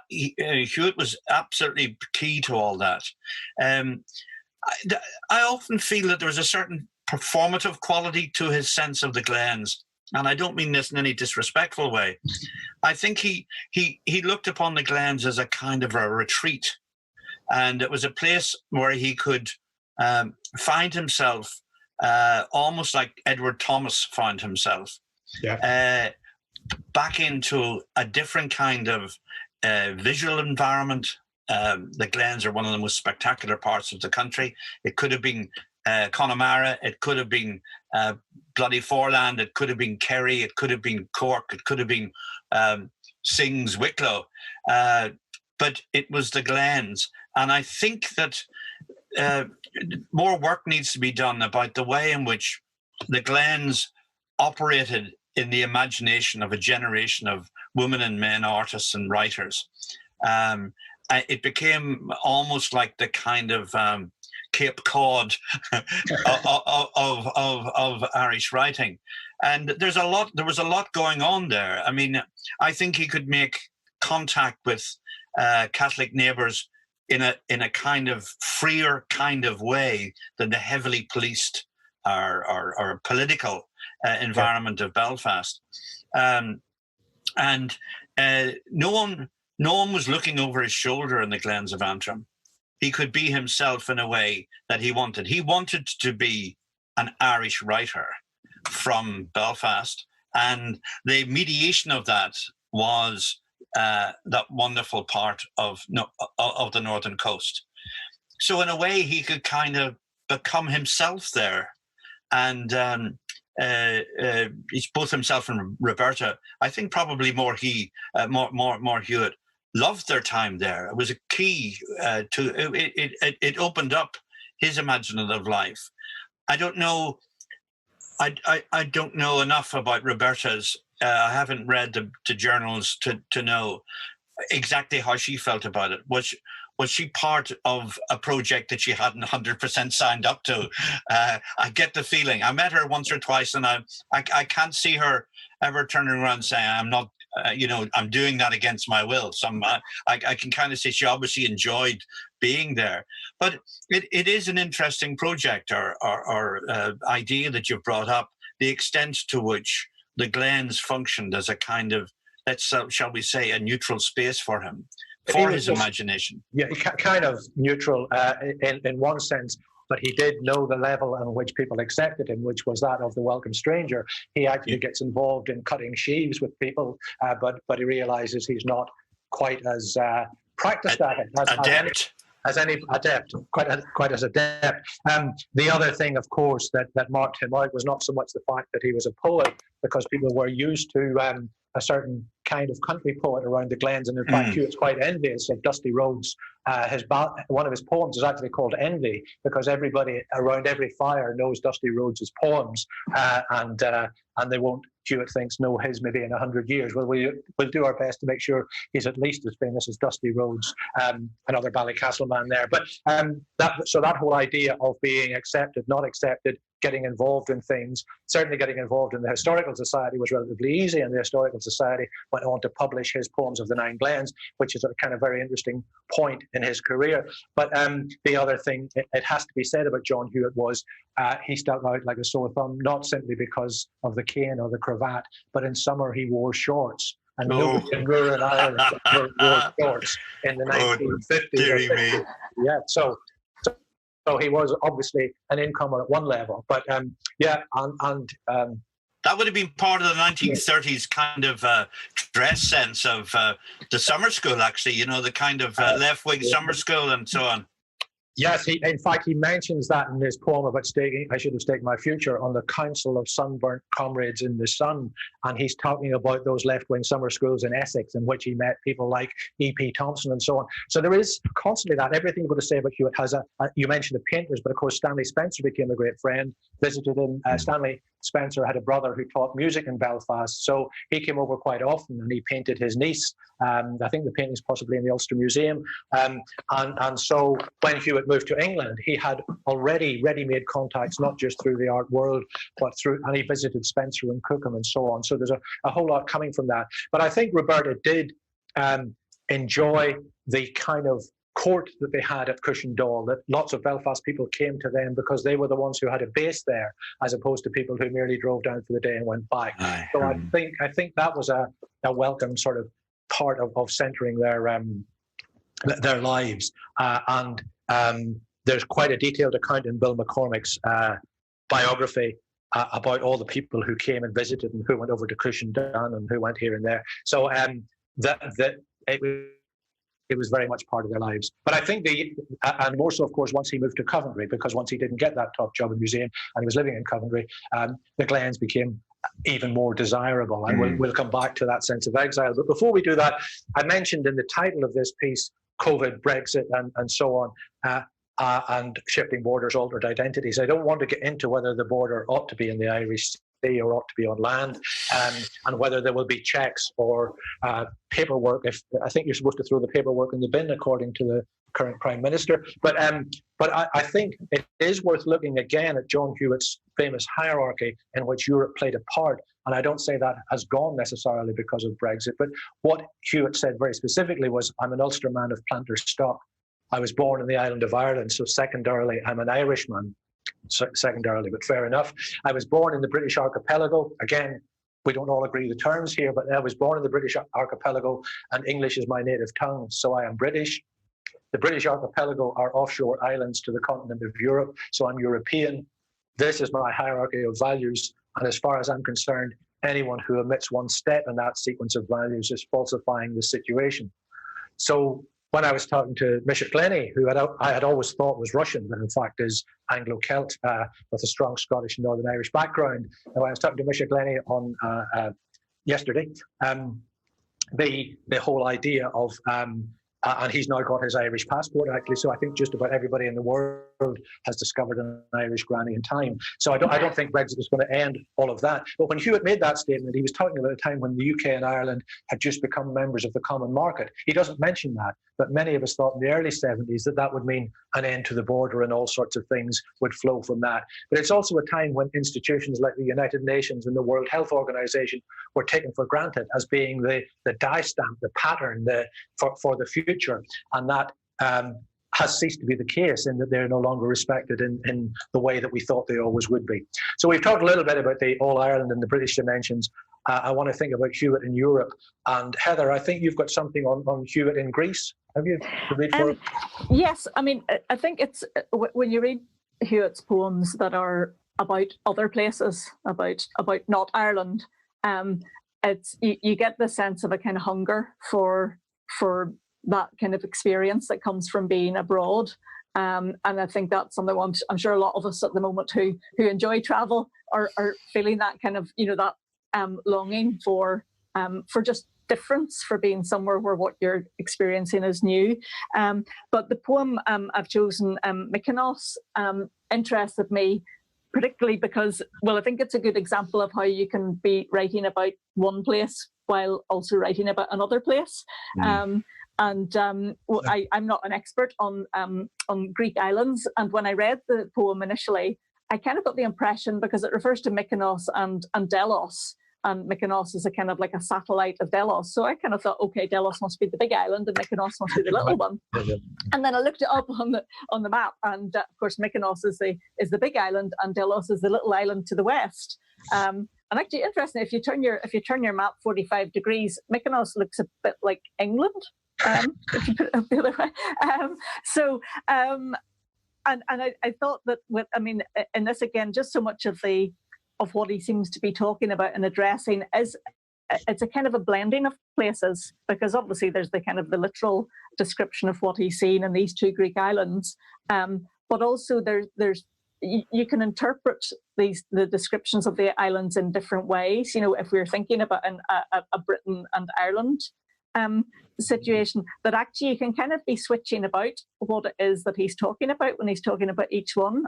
Hewitt was absolutely key to all that. I often feel that there was a certain performative quality to his sense of the Glens. And I don't mean this in any disrespectful way. I think he looked upon the Glens as a kind of a retreat. And it was a place where he could find himself almost like Edward Thomas found himself. Yeah. Back into a different kind of visual environment. The Glens are one of the most spectacular parts of the country. It could have been Connemara, it could have been Bloody Foreland, it could have been Kerry, it could have been Cork, it could have been Sings, Wicklow, but it was the Glens. And I think that more work needs to be done about the way in which the Glens operated in the imagination of a generation of women and men artists and writers. It became almost like the kind of Cape Cod of Irish writing. And there was a lot going on there. I mean, I think he could make contact with Catholic neighbours in a kind of freer kind of way than the heavily policed or political environment of Belfast. And no one was looking over his shoulder in the glens of Antrim. He could be himself in a way that he wanted. He wanted to be an Irish writer from Belfast, and the mediation of that was that wonderful part of the northern coast. So in a way, he could kind of become himself there, and he's both himself and Roberta. I think probably more Hewitt loved their time there. It was a key to it opened up his imaginative life. I don't know. I don't know enough about Roberta's. I haven't read the journals to know exactly how she felt about it. Was she part of a project that she hadn't 100% signed up to? I get the feeling. I met her once or twice, and I can't see her ever turning around saying, "I'm not." I'm doing that against my will. So I can kind of say she obviously enjoyed being there. But it is an interesting project or idea that you've brought up, the extent to which the glens functioned as a kind of, shall we say, a neutral space for him, for his imagination. Yeah, kind of neutral in one sense. But he did know the level on which people accepted him, which was that of the welcome stranger. He actually gets involved in cutting sheaves with people, but he realizes he's not quite as practiced at it as any adept, quite as adept. The other thing, of course, that marked him out was not so much the fact that he was a poet, because people were used to a certain kind of country poet around the glens, and in fact, he was quite envious of Dusty Rhodes. One of his poems is actually called Envy, because everybody around every fire knows Dusty Rhodes' poems, and they won't, Hewitt thinks, know his maybe in 100 years. Well, we'll do our best to make sure he's at least as famous as Dusty Rhodes, another Ballycastle man there. But that whole idea of being accepted, not accepted, getting involved in things, certainly getting involved in the Historical Society was relatively easy, and the Historical Society went on to publish his Poems of the Nine Glens, which is a kind of very interesting point in his career. But the other thing it has to be said about John Hewitt was he stuck out like a sore thumb, not simply because of the cane or the cravat, but in summer he wore shorts. And nobody in rural Ireland wore shorts in the 1950s. Yeah, so he was obviously an incomer at one level, but that would have been part of the 1930s kind of dress sense of the summer school, actually, the kind of left-wing summer school and so on. Yes, in fact, he mentions that in his poem about I should have staked my future on the Council of Sunburnt Comrades in the Sun. And he's talking about those left-wing summer schools in Essex, in which he met people like E.P. Thompson and so on. So there is constantly that. Everything you've got to say about Hewitt has you mentioned the painters, but of course Stanley Spencer became a great friend, visited him. Stanley Spencer had a brother who taught music in Belfast, so he came over quite often and he painted his niece. I think the painting's possibly in the Ulster Museum. And so when Hewitt moved to England, he had already ready-made contacts, not just through the art world, but and he visited Spencer and Cookham and so on. So there's a whole lot coming from that. But I think Roberta did enjoy the kind of court that they had at Cushendall, that lots of Belfast people came to them because they were the ones who had a base there, as opposed to people who merely drove down for the day and went back. So I think that was a welcome sort of part of centering their lives. And there's quite a detailed account in Bill McCormick's biography about all the people who came and visited and who went over to Cushendall and who went here and there. So it was very much part of their lives. But I think and more so, of course, once he moved to Coventry, because once he didn't get that top job in the museum and he was living in Coventry, the glens became even more desirable. And we'll come back to that sense of exile. But before we do that, I mentioned in the title of this piece, COVID, Brexit, and so on, and shifting borders, altered identities. I don't want to get into whether the border ought to be in the Irish Sea or ought to be on land, and whether there will be checks or paperwork. I think you're supposed to throw the paperwork in the bin according to current Prime Minister. But I think it is worth looking again at John Hewitt's famous hierarchy in which Europe played a part. And I don't say that has gone necessarily because of Brexit, but what Hewitt said very specifically was, I'm an Ulster man of planter stock. I was born in the island of Ireland, so secondarily, I'm an Irishman. Secondarily, but fair enough. I was born in the British archipelago. Again, we don't all agree the terms here, but I was born in the British archipelago and English is my native tongue, so I am British. The British archipelago are offshore islands to the continent of Europe, so I'm European. This is my hierarchy of values, and as far as I'm concerned, anyone who omits one step in that sequence of values is falsifying the situation. So when I was talking to Misha Glennie, who I had always thought was Russian, but in fact is Anglo-Celt with a strong Scottish and Northern Irish background, and when I was talking to Misha Glennie on yesterday, the whole idea of and he's now got his Irish passport, actually. So I think just about everybody in the world has discovered an Irish granny in time. So I don't think Brexit is going to end all of that. But when Hewitt made that statement, he was talking about a time when the UK and Ireland had just become members of the common market. He doesn't mention that, but many of us thought in the early 70s that would mean an end to the border and all sorts of things would flow from that. But it's also a time when institutions like the United Nations and the World Health Organization were taken for granted as being the die stamp, the pattern for the future. And that has ceased to be the case in that they're no longer respected in the way that we thought they always would be. So we've talked a little bit about the All-Ireland and the British dimensions. I want to think about Hewitt in Europe. And Heather, I think you've got something on Hewitt in Greece. Have you to read for? Yes, I mean, I think it's when you read Hewitt's poems that are about other places, about not Ireland, it's you get the sense of a kind of hunger for that kind of experience that comes from being abroad. And I think that's something I'm sure a lot of us at the moment who enjoy travel are feeling that kind of, that longing for just difference, for being somewhere where what you're experiencing is new. But the poem I've chosen, Mykonos, interested me particularly because, well, I think it's a good example of how you can be writing about one place while also writing about another place. I'm not an expert on Greek islands, and when I read the poem initially, I kind of got the impression, because it refers to Mykonos and Delos, and Mykonos is a kind of like a satellite of Delos. So I kind of thought, okay, Delos must be the big island and Mykonos must be the little one. And then I looked it up on the map, and of course Mykonos is the big island and Delos is the little island to the west. And actually, interesting, if you turn your map 45 degrees, Mykonos looks a bit like England. If you put it the other way. And I thought that in this again, just so much of what he seems to be talking about and addressing it's a kind of a blending of places, because obviously there's the kind of the literal description of what he's seen in these two Greek islands, but also there's you can interpret the descriptions of the islands in different ways. If we're thinking about a Britain and Ireland situation, that actually you can kind of be switching about what it is that he's talking about when he's talking about each one,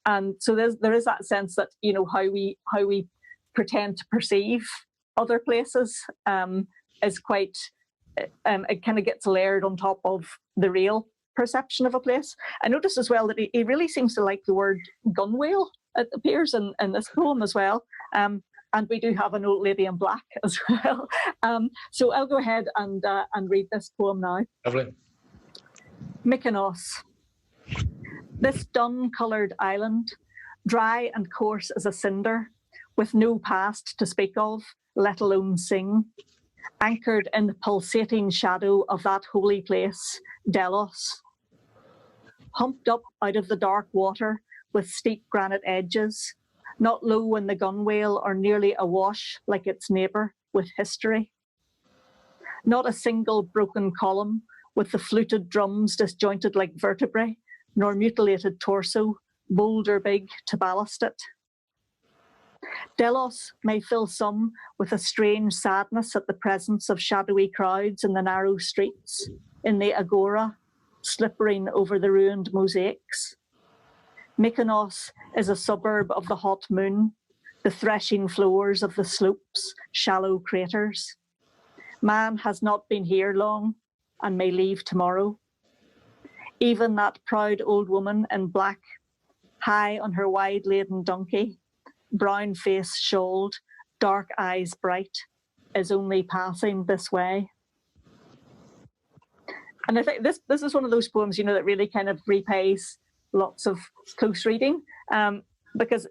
and so there is that sense that how we pretend to perceive other places is quite it kind of gets layered on top of the real perception of a place. I noticed as well that he really seems to like the word gunwale. It appears in this poem as well. And we do have an old lady in black as well. So I'll go ahead and read this poem now. Lovely. Mykonos. This dun-coloured island, dry and coarse as a cinder, with no past to speak of, let alone sing, anchored in the pulsating shadow of that holy place, Delos. Humped up out of the dark water with steep granite edges, not low in the gunwale or nearly awash like its neighbour with history. Not a single broken column with the fluted drums disjointed like vertebrae, nor mutilated torso, boulder big to ballast it. Delos may fill some with a strange sadness at the presence of shadowy crowds in the narrow streets, in the agora, slippering over the ruined mosaics. Mykonos is a suburb of the hot moon, the threshing floors of the slopes, shallow craters. Man has not been here long and may leave tomorrow. even that proud old woman in black, high on her wide-laden donkey, brown face shawled, dark eyes bright, is only passing this way. And I think this is one of those poems, that really kind of repays lots of close reading. Because,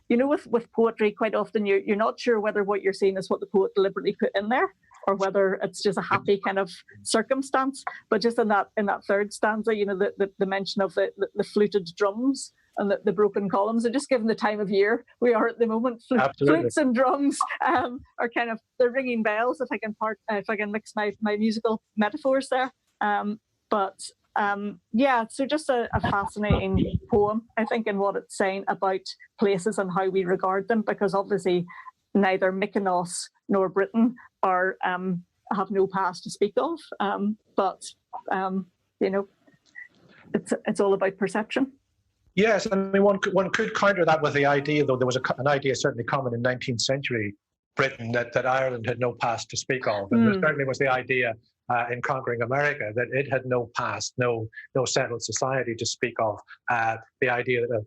with poetry, quite often you're not sure whether what you're seeing is what the poet deliberately put in there or whether it's just a happy kind of circumstance. But just in that third stanza, the mention of the fluted drums and the broken columns, and just given the time of year we are at the moment, flutes and drums are kind of, they're ringing bells, if I can mix my musical metaphors there. So just a fascinating poem, I think, in what it's saying about places and how we regard them, because obviously neither Mykonos nor Britain have no past to speak of. It's all about perception. Yes, I mean, one could counter that with the idea, though there was an idea certainly common in 19th century Britain that Ireland had no past to speak of, and there certainly was the idea in conquering America that it had no past, no settled society to speak of. The idea that,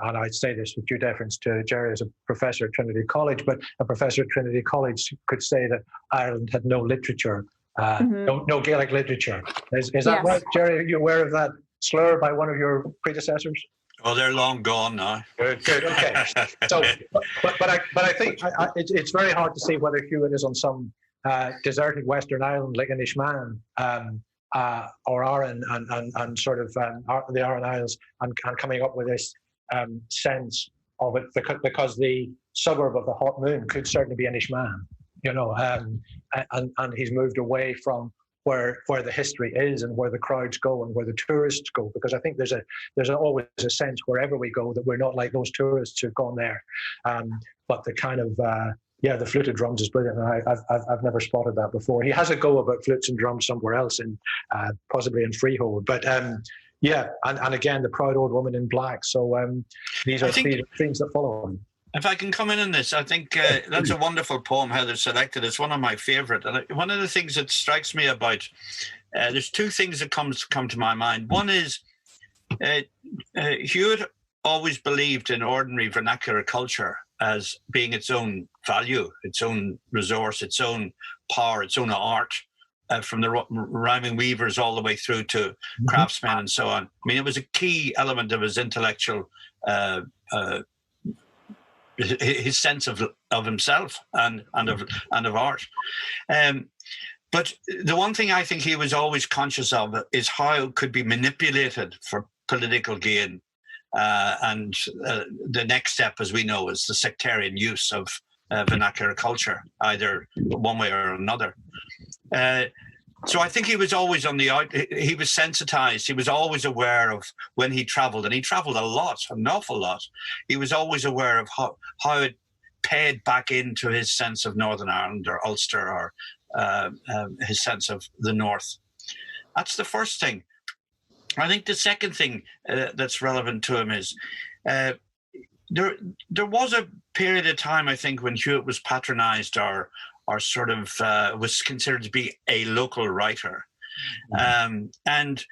and I'd say this with due deference to Jerry as a professor at Trinity College, but a professor at Trinity College could say that Ireland had no literature, no Gaelic literature. Is that right, Jerry? Are you aware of that slur by one of your predecessors? Oh, they're long gone now. Good, okay. So, but I think it's very hard to see whether Hewitt is on some deserted Western island like Inishmaan or Aran and sort of the Aran Isles and coming up with this sense of it, because the suburb of the Hot Moon could certainly be Inishmaan, and he's moved away from where the history is and where the crowds go and where the tourists go, because I think there's always a sense wherever we go that we're not like those tourists who've gone there, but the kind of the fluted drums is brilliant, and I've never spotted that before. He has a go about flutes and drums somewhere else, in possibly in Freehold, but and again the proud old woman in black. So these are themes that follow him. If I can come in on this, I think that's a wonderful poem Heather selected. It's one of my favourite. And one of the things that strikes me about, there's two things that come to my mind. One is Hewitt always believed in ordinary vernacular culture as being its own value, its own resource, its own power, its own art, from the rhyming weavers all the way through to craftsmen and so on. I mean, it was a key element of his intellectual his sense of himself and of art. But the one thing I think he was always conscious of is how it could be manipulated for political gain. And the next step, as we know, is the sectarian use of vernacular culture, either one way or another. So I think he was always on the out. He was sensitized. He was always aware of when he traveled, and he traveled a lot, an awful lot. He was always aware of how it paid back into his sense of Northern Ireland or Ulster or his sense of the North. That's the first thing. I think the second thing that's relevant to him is there was a period of time, I think, when Hewitt was patronized or sort of was considered to be a local writer. And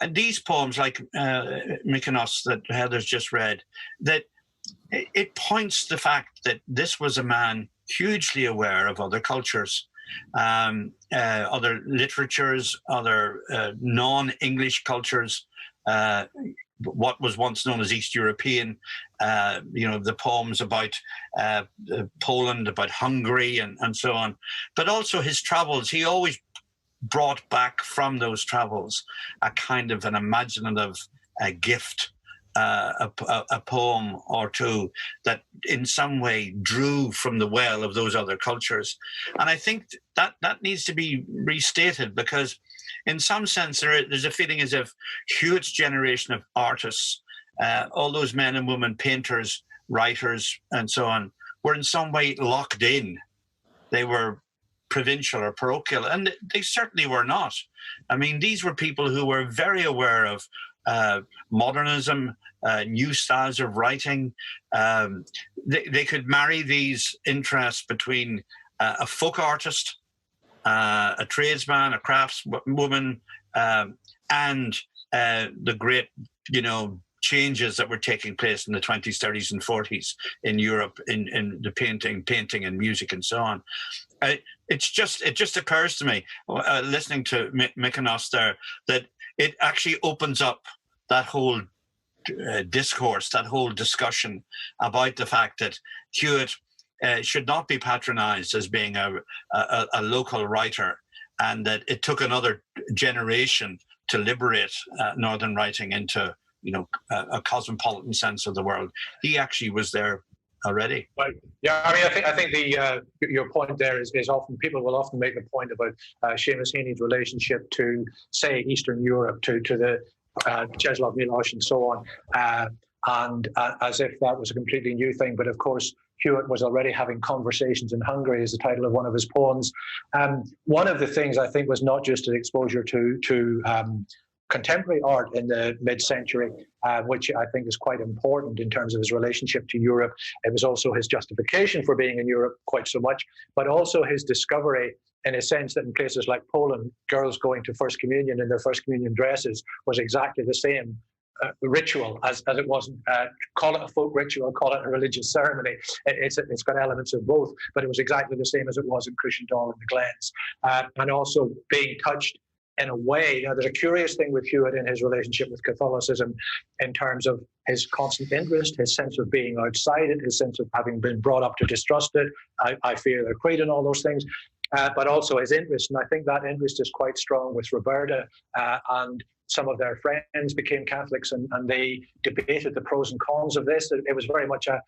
these poems, like Mykonos that Heather's just read, that it points to the fact that this was a man hugely aware of other cultures, other literatures, other non-English cultures, what was once known as East European, the poems about Poland, about Hungary, and so on. But also his travels, he always brought back from those travels a kind of an imaginative gift, a poem or two that in some way drew from the well of those other cultures. And I think that needs to be restated, because in some sense there's a feeling as if Hewitt's generation of artists, all those men and women, painters, writers, and so on, were in some way locked in. They were provincial or parochial, and they certainly were not. I mean, these were people who were very aware of modernism, new styles of writing. They could marry these interests between a folk artist, a tradesman, a craftswoman, and the great, changes that were taking place in the 20s, 30s, and 40s in Europe in the painting and music and so on. It just occurs to me, listening to Mykonos there, that it actually opens up that whole discourse, that whole discussion about the fact that Hewitt should not be patronized as being a local writer, and that it took another generation to liberate Northern writing into a cosmopolitan sense of the world. He actually was there already. Right. Yeah, I mean, I think your point there is often, people will often make the point about Seamus Heaney's relationship to, say, Eastern Europe, to the Czeslaw Milosz and so on, and as if that was a completely new thing. But of course, Hewitt was already having conversations in Hungary, is the title of one of his poems. One of the things I think was not just an exposure to contemporary art in the mid-century, which I think is quite important in terms of his relationship to Europe. It was also his justification for being in Europe quite so much, but also his discovery, in a sense, that in places like Poland, girls going to First Communion in their First Communion dresses was exactly the same ritual as it wasn't. Call it a folk ritual, call it a religious ceremony. It's got elements of both, but it was exactly the same as it was in Cushendall and the Glens. And also being touched in a way. Now, there's a curious thing with Hewitt in his relationship with Catholicism, in terms of his constant interest, his sense of being outside it, his sense of having been brought up to distrust it. I fear their creed and all those things, but also his interest. And I think that interest is quite strong with Roberta, and some of their friends became Catholics, and they debated the pros and cons of this. It was very much a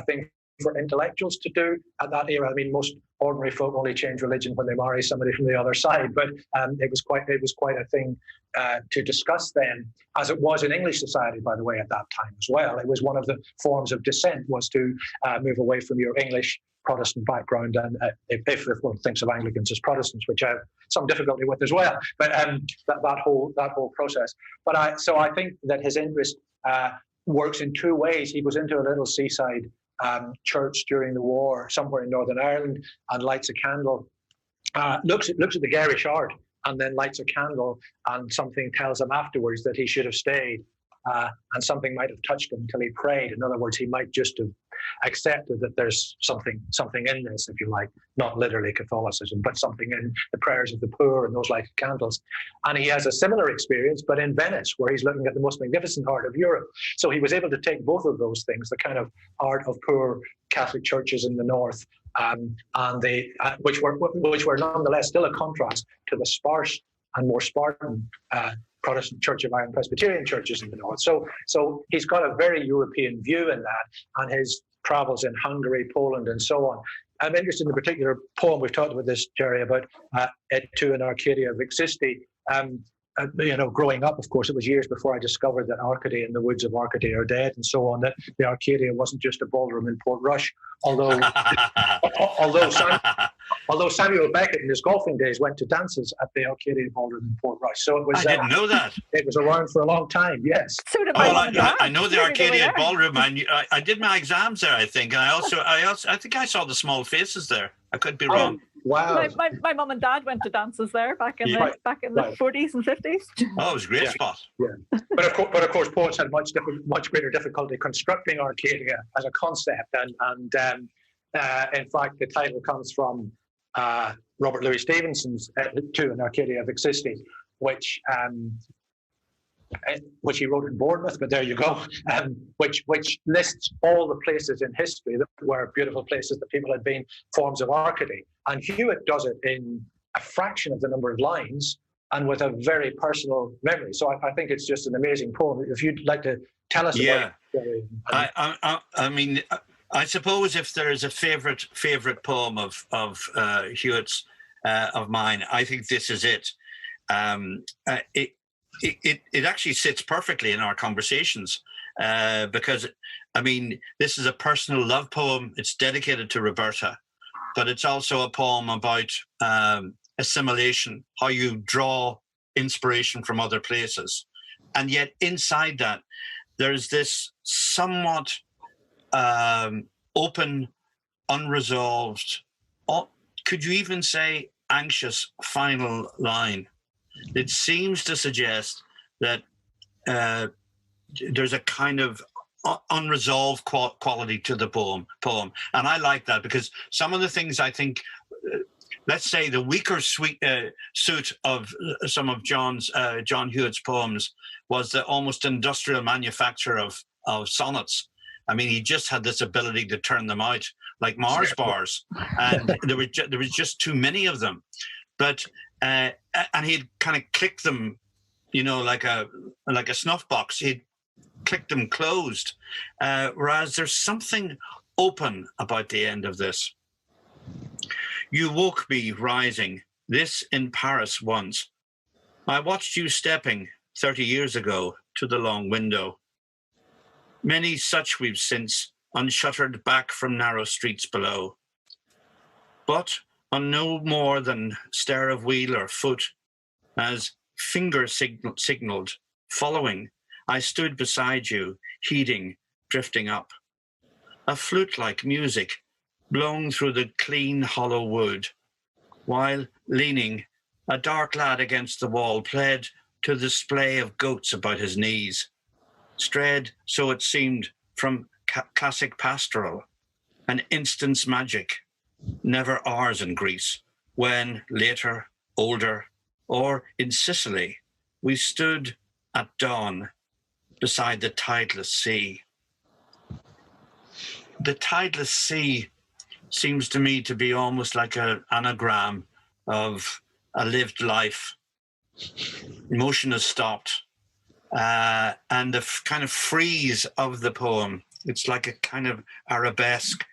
thing for intellectuals to do at that era. I mean, most ordinary folk only change religion when they marry somebody from the other side, but it was quite a thing to discuss then, as it was in English society, by the way, at that time as well. It was one of the forms of dissent, was to move away from your English Protestant background, and if one thinks of Anglicans as Protestants, which I have some difficulty with as well, but that whole process. But I think that his interest works in two ways. He goes into a little seaside church during the war somewhere in Northern Ireland and lights a candle, looks at the garish art, and then lights a candle, and something tells him afterwards that he should have stayed, and something might have touched him until he prayed. In other words, he might just have accepted that there's something in this, if you like, not literally Catholicism, but something in the prayers of the poor and those lighted candles. And he has a similar experience, but in Venice, where he's looking at the most magnificent art of Europe. So he was able to take both of those things, the kind of art of poor Catholic churches in the north, and which were nonetheless still a contrast to the sparse and more Spartan Protestant Church of Ireland Presbyterian churches in the north. So he's got a very European view in that, and his travels in Hungary, Poland, and so on. I'm interested in a particular poem, we've talked about this, Jerry, about Et tu in Arcadia Vixisti. Growing up, of course, it was years before I discovered that Arcady and the woods of Arcady are dead and so on, that the Arcadia wasn't just a ballroom in Portrush, although Samuel Beckett in his golfing days went to dances at the Arcadia ballroom in Portrush. So it was. I didn't know that. It was around for a long time, yes. So did I know the Arcadia ballroom. I did my exams there, I think. And I think I saw the small faces there. I could be wrong. Wow. My mum and dad went to dances there back in the 40s and 50s. Oh, it was a great spot. Yeah. But of course, poets had much greater difficulty constructing Arcadia as a concept, and in fact, the title comes from Robert Louis Stevenson's To an Arcadia Vixisti, which he wrote in Bournemouth, but there you go, which lists all the places in history that were beautiful places that people had been forms of Arcady. And Hewitt does it in a fraction of the number of lines and with a very personal memory. So I think it's just an amazing poem. If you'd like to tell us about it. I mean, I suppose if there is a favorite poem of Hewitt's, of mine, I think this is it. It actually sits perfectly in our conversations, because, I mean, this is a personal love poem. It's dedicated to Roberta, but it's also a poem about assimilation, how you draw inspiration from other places. And yet inside that, there's this somewhat open, unresolved, could you even say anxious final line? It seems to suggest that there's a kind of unresolved quality to the poem, and I like that, because some of the things I think, let's say, the weaker suit of some of John Hewitt's poems was the almost industrial manufacture of sonnets. I mean, he just had this ability to turn them out like Mars bars, and there was just too many of them. But and he'd kind of click them, like a snuff box. He'd click them closed, whereas there's something open about the end of this. You woke me rising, this in Paris once. I watched you stepping 30 years ago to the long window. Many such we've since unshuttered back from narrow streets below. But on no more than stir of wheel or foot, as finger signaled, following, I stood beside you, heeding, drifting up. A flute-like music, blown through the clean hollow wood, while, leaning, a dark lad against the wall played to the splay of goats about his knees, strayed, so it seemed, from classic pastoral, an instant's magic, never ours in Greece, when, later, older, or in Sicily, we stood at dawn beside the tideless sea. The tideless sea seems to me to be almost like an anagram of a lived life. Emotion has stopped, and the kind of freeze of the poem, it's like a kind of arabesque.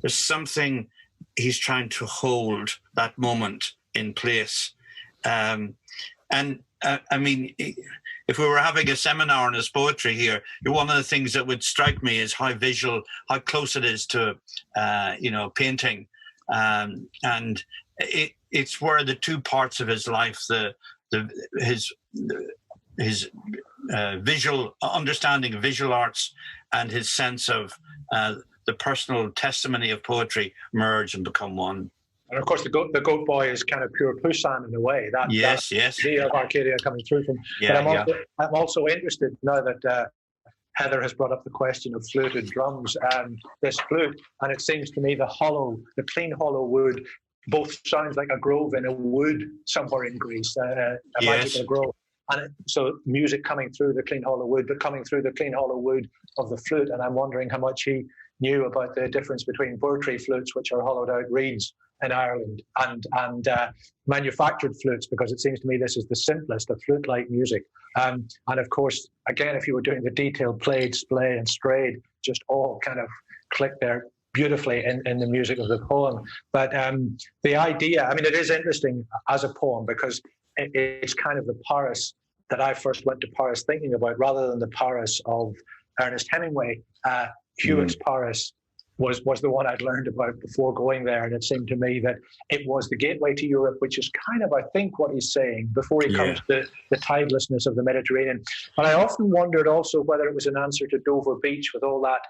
There's something he's trying to hold that moment in place. I mean, if we were having a seminar on his poetry here, one of the things that would strike me is how how close it is to, painting. And it's where the two parts of his life, his visual understanding of visual arts and his sense of the personal testimony of poetry merge and become one. And of course, the goat boy is kind of pure Poussin in a way. Yes. The of Arcadia coming through from. Yeah, but I'm also interested now that Heather has brought up the question of fluted drums and this flute, and it seems to me the clean hollow wood, both sounds like a grove in a wood somewhere in Greece, a magical grove. And so music coming through the clean hollow wood, but coming through the clean hollow wood of the flute. And I'm wondering how much he knew about the difference between poetry flutes, which are hollowed out reeds in Ireland, and manufactured flutes, because it seems to me this is the simplest of flute-like music. And of course, again, if you were doing the detailed played, splay, and strayed, just all kind of click there beautifully in the music of the poem. But the idea, I mean, it is interesting as a poem because it's kind of the Paris that I first went to Paris thinking about, rather than the Paris of Ernest Hemingway. Hewitt's Paris was the one I'd learned about before going there, and it seemed to me that it was the gateway to Europe, which is kind of, I think, what he's saying before he comes to the tidelessness of the Mediterranean. But I often wondered also whether it was an answer to Dover Beach with all that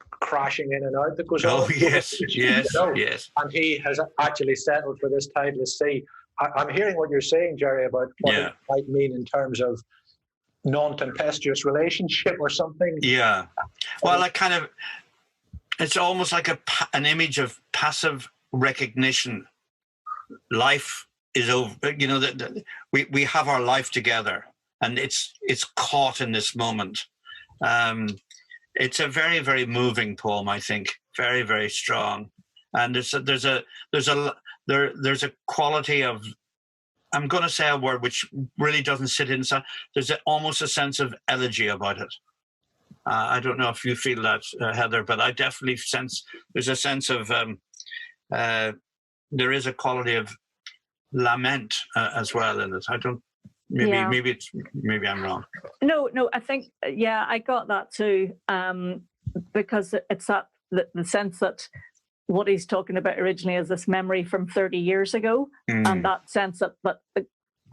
crashing in and out that goes on. Yes. And he has actually settled for this tideless sea. I'm hearing what you're saying, Jerry, about what it might mean in terms of non-tempestuous relationship or something. Yeah. Well, it's almost like an image of passive recognition. Life is over. We have our life together, and it's caught in this moment. It's a very, very moving poem, I think. Very, very strong, and there's a quality of, I'm going to say a word which really doesn't sit inside. There's almost a sense of elegy about it. I don't know if you feel that, Heather, but I definitely sense there's a sense of there is a quality of lament as well in it. I don't. Maybe I'm wrong. No. I think I got that too, because it's that the sense that what he's talking about originally is this memory from 30 years ago, and that sense that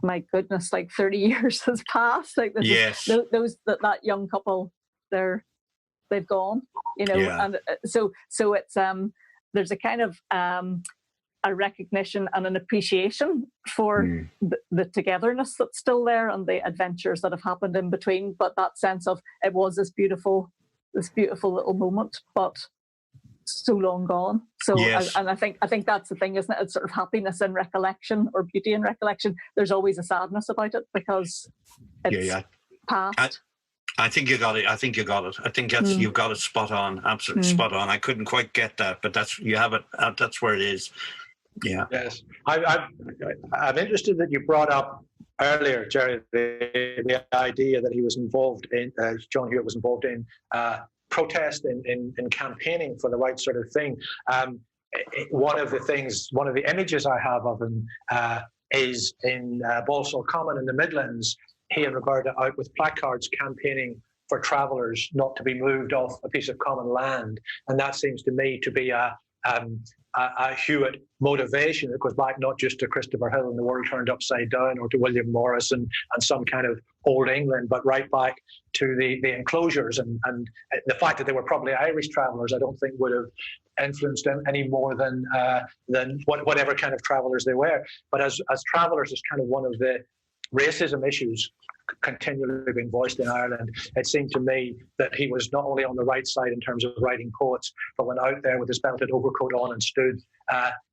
my goodness, like 30 years has passed. Like that young couple, they've gone, and so it's there's a kind of a recognition and an appreciation for the togetherness that's still there and the adventures that have happened in between. But that sense of it was this beautiful little moment, but so long gone. So, yes. and I think that's the thing, isn't it? It's sort of happiness in recollection or beauty in recollection. There's always a sadness about it because it's past. I think you got it. I think you've got it spot on. Absolutely spot on. I couldn't quite get that, but you have it. That's where it is. Yeah. Yes. I'm interested that you brought up earlier, Jerry, the idea that he was involved in, John Hewitt was involved in protest, in campaigning for the right sort of thing. One of the images I have of him is in Balsall Common in the Midlands. He and Roberta out with placards campaigning for travellers not to be moved off a piece of common land, and that seems to me to be a Hewitt motivation that goes back not just to Christopher Hill and the world turned upside down, or to William Morris and some kind of old England, but right back to the enclosures and the fact that they were probably Irish travellers. I don't think would have influenced them any more than whatever kind of travellers they were. But as travellers, is kind of one of the racism issues continually being voiced in Ireland. It seemed to me that he was not only on the right side in terms of writing poets, but went out there with his belted overcoat on and stood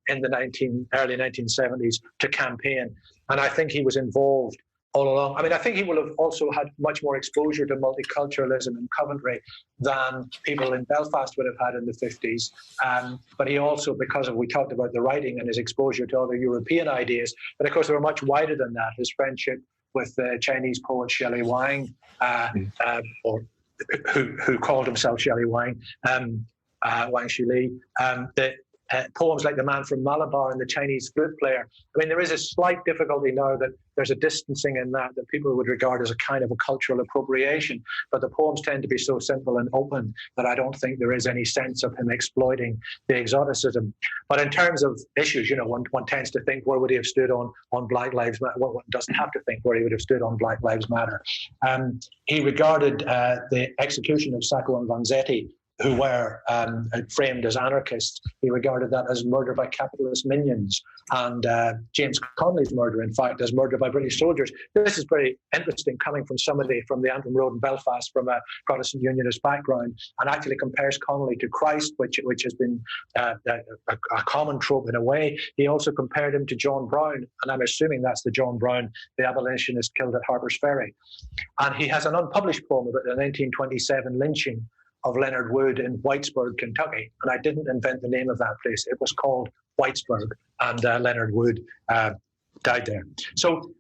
in the early 1970s to campaign. And I think he was involved all along. I mean, I think he will have also had much more exposure to multiculturalism in Coventry than people in Belfast would have had in the 50s. But he also, we talked about the writing and his exposure to other European ideas, but of course they were much wider than that. His friendship with the Chinese poet Shelley Wang, or who called himself Shelley Wang, Wang Shili, poems like The Man from Malabar and The Chinese Flute Player. I mean, there is a slight difficulty now that there's a distancing in that people would regard as a kind of a cultural appropriation, but the poems tend to be so simple and open that I don't think there is any sense of him exploiting the exoticism. But in terms of issues, one tends to think, where would he have stood on Black Lives Matter? One doesn't have to think where he would have stood on Black Lives Matter. He regarded the execution of Sacco and Vanzetti, who were framed as anarchists. He regarded that as murder by capitalist minions, and James Connolly's murder, in fact, as murder by British soldiers. This is very interesting, coming from somebody from the Antrim Road in Belfast, from a Protestant Unionist background, and actually compares Connolly to Christ, which has been a common trope in a way. He also compared him to John Brown, and I'm assuming that's the John Brown, the abolitionist killed at Harper's Ferry. And he has an unpublished poem about the 1927 lynching of Leonard Wood in Whitesburg, Kentucky. And I didn't invent the name of that place. It was called Whitesburg, and Leonard Wood died there. So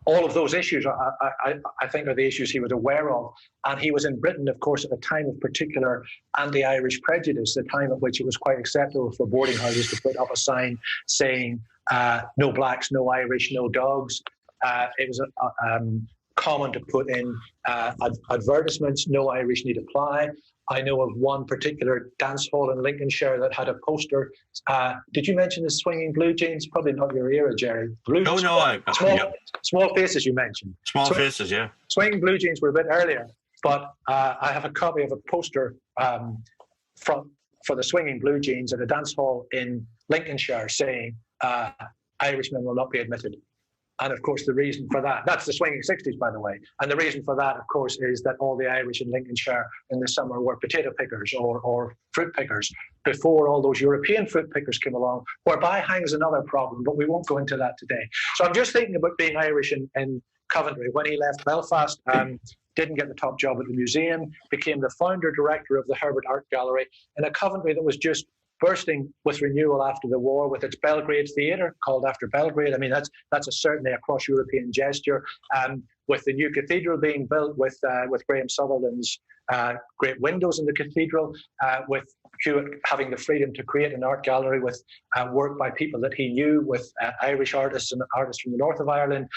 all of those issues, I think, are the issues he was aware of. And he was in Britain, of course, at a time of particular anti-Irish prejudice, the time at which it was quite acceptable for boarding houses to put up a sign saying, no blacks, no Irish, no dogs. It was common to put in advertisements, no Irish need apply. I know of one particular dance hall in Lincolnshire that had a poster. Did you mention the Swinging Blue Jeans? Probably not your era, Jerry. Small Faces you mentioned. Small Faces, yeah. Swinging Blue Jeans were a bit earlier, but I have a copy of a poster for the Swinging Blue Jeans at a dance hall in Lincolnshire saying, Irishmen will not be admitted. And of course, the reason for that, that's the swinging 60s, by the way. And the reason for that, of course, is that all the Irish in Lincolnshire in the summer were potato pickers or fruit pickers before all those European fruit pickers came along, whereby hangs another problem, but we won't go into that today. So I'm just thinking about being Irish in Coventry. When he left Belfast, didn't get the top job at the museum, became the founder director of the Herbert Art Gallery in a Coventry that was just bursting with renewal after the war, with its Belgrade Theatre, called after Belgrade. I mean, that's certainly a cross-European gesture. With the new cathedral being built, with Graham Sutherland's great windows in the cathedral, with Hewitt having the freedom to create an art gallery with work by people that he knew, with Irish artists and artists from the north of Ireland,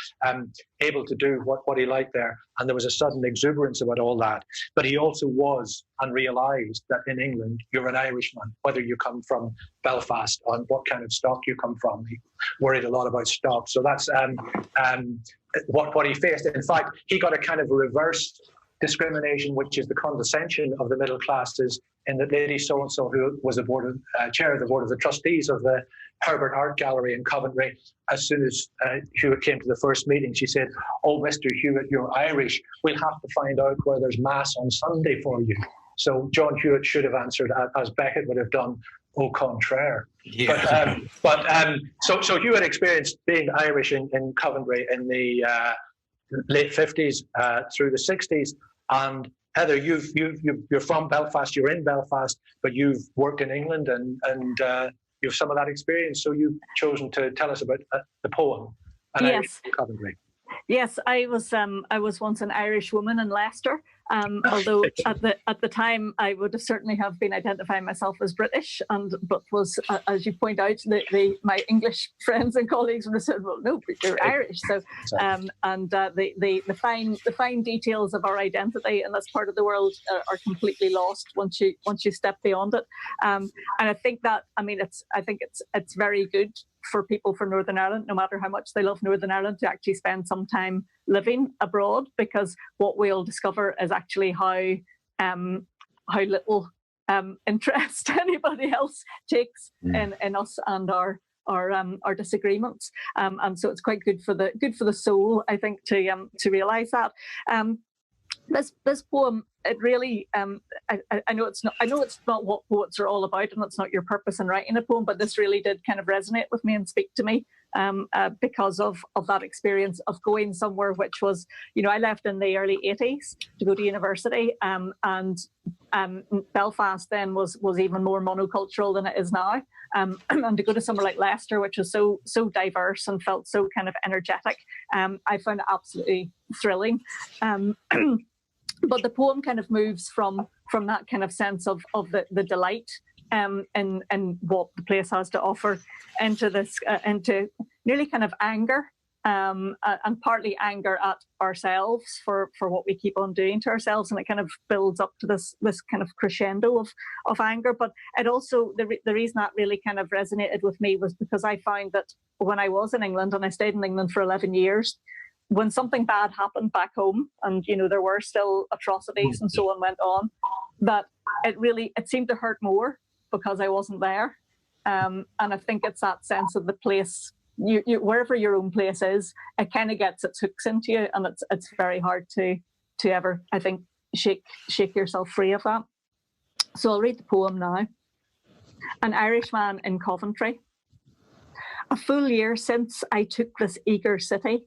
able to do what he liked there. And there was a sudden exuberance about all that. But he also was and realised that in England, you're an Irishman, whether you come from Belfast, on what kind of stock you come from. He worried a lot about stock. So that's what he faced. In fact, he got a kind of reverse discrimination, which is the condescension of the middle classes, in that lady so-and-so, who was chair of the board of the trustees of the Herbert Art Gallery in Coventry, as soon as Hewitt came to the first meeting, she said, "Oh, Mr. Hewitt, you're Irish. We'll have to find out where there's Mass on Sunday for you." So John Hewitt should have answered, as Beckett would have done, au contraire. Yeah. So Hewitt experienced being Irish in Coventry in the late 50s through the 60s. And Heather, you're from Belfast, you're in Belfast, but you've worked in England and you have some of that experience. So you've chosen to tell us about the poem, An Irish Coventry. Yes, I was once an Irish woman in Leicester. Although at the time I would have certainly have been identifying myself as British, but was, as you point out, my English friends and colleagues would have said, "Well, no, but you're Irish." So, the fine details of our identity in this part of the world are completely lost once you step beyond it. And I think that, it's very good for people from Northern Ireland, no matter how much they love Northern Ireland, to actually spend some time living abroad, because what we'll discover is actually how little interest anybody else takes in us and our disagreements, and so it's quite good for the soul, I think, to realise that. This poem, it really, I know it's not what poets are all about, and it's not your purpose in writing a poem, but this really did kind of resonate with me and speak to me because of that experience of going somewhere which was, I left in the early 80s to go to university, and Belfast then was even more monocultural than it is now, and to go to somewhere like Leicester, which was so diverse and felt so kind of energetic, I found it absolutely thrilling. But the poem kind of moves from that kind of sense of the delight in what the place has to offer into this into nearly kind of anger, and partly anger at ourselves for what we keep on doing to ourselves, and it kind of builds up to this kind of crescendo of anger. But it also, the reason that really kind of resonated with me was because I found that when I was in England, and I stayed in England for 11 years, when something bad happened back home, and there were still atrocities and so on went on, that it seemed to hurt more because I wasn't there. And I think it's that sense of the place, you wherever your own place is, it kind of gets its hooks into you, and it's very hard to ever, I think, shake yourself free of that. So I'll read the poem now. An Irishman in Coventry. A full year since I took this eager city,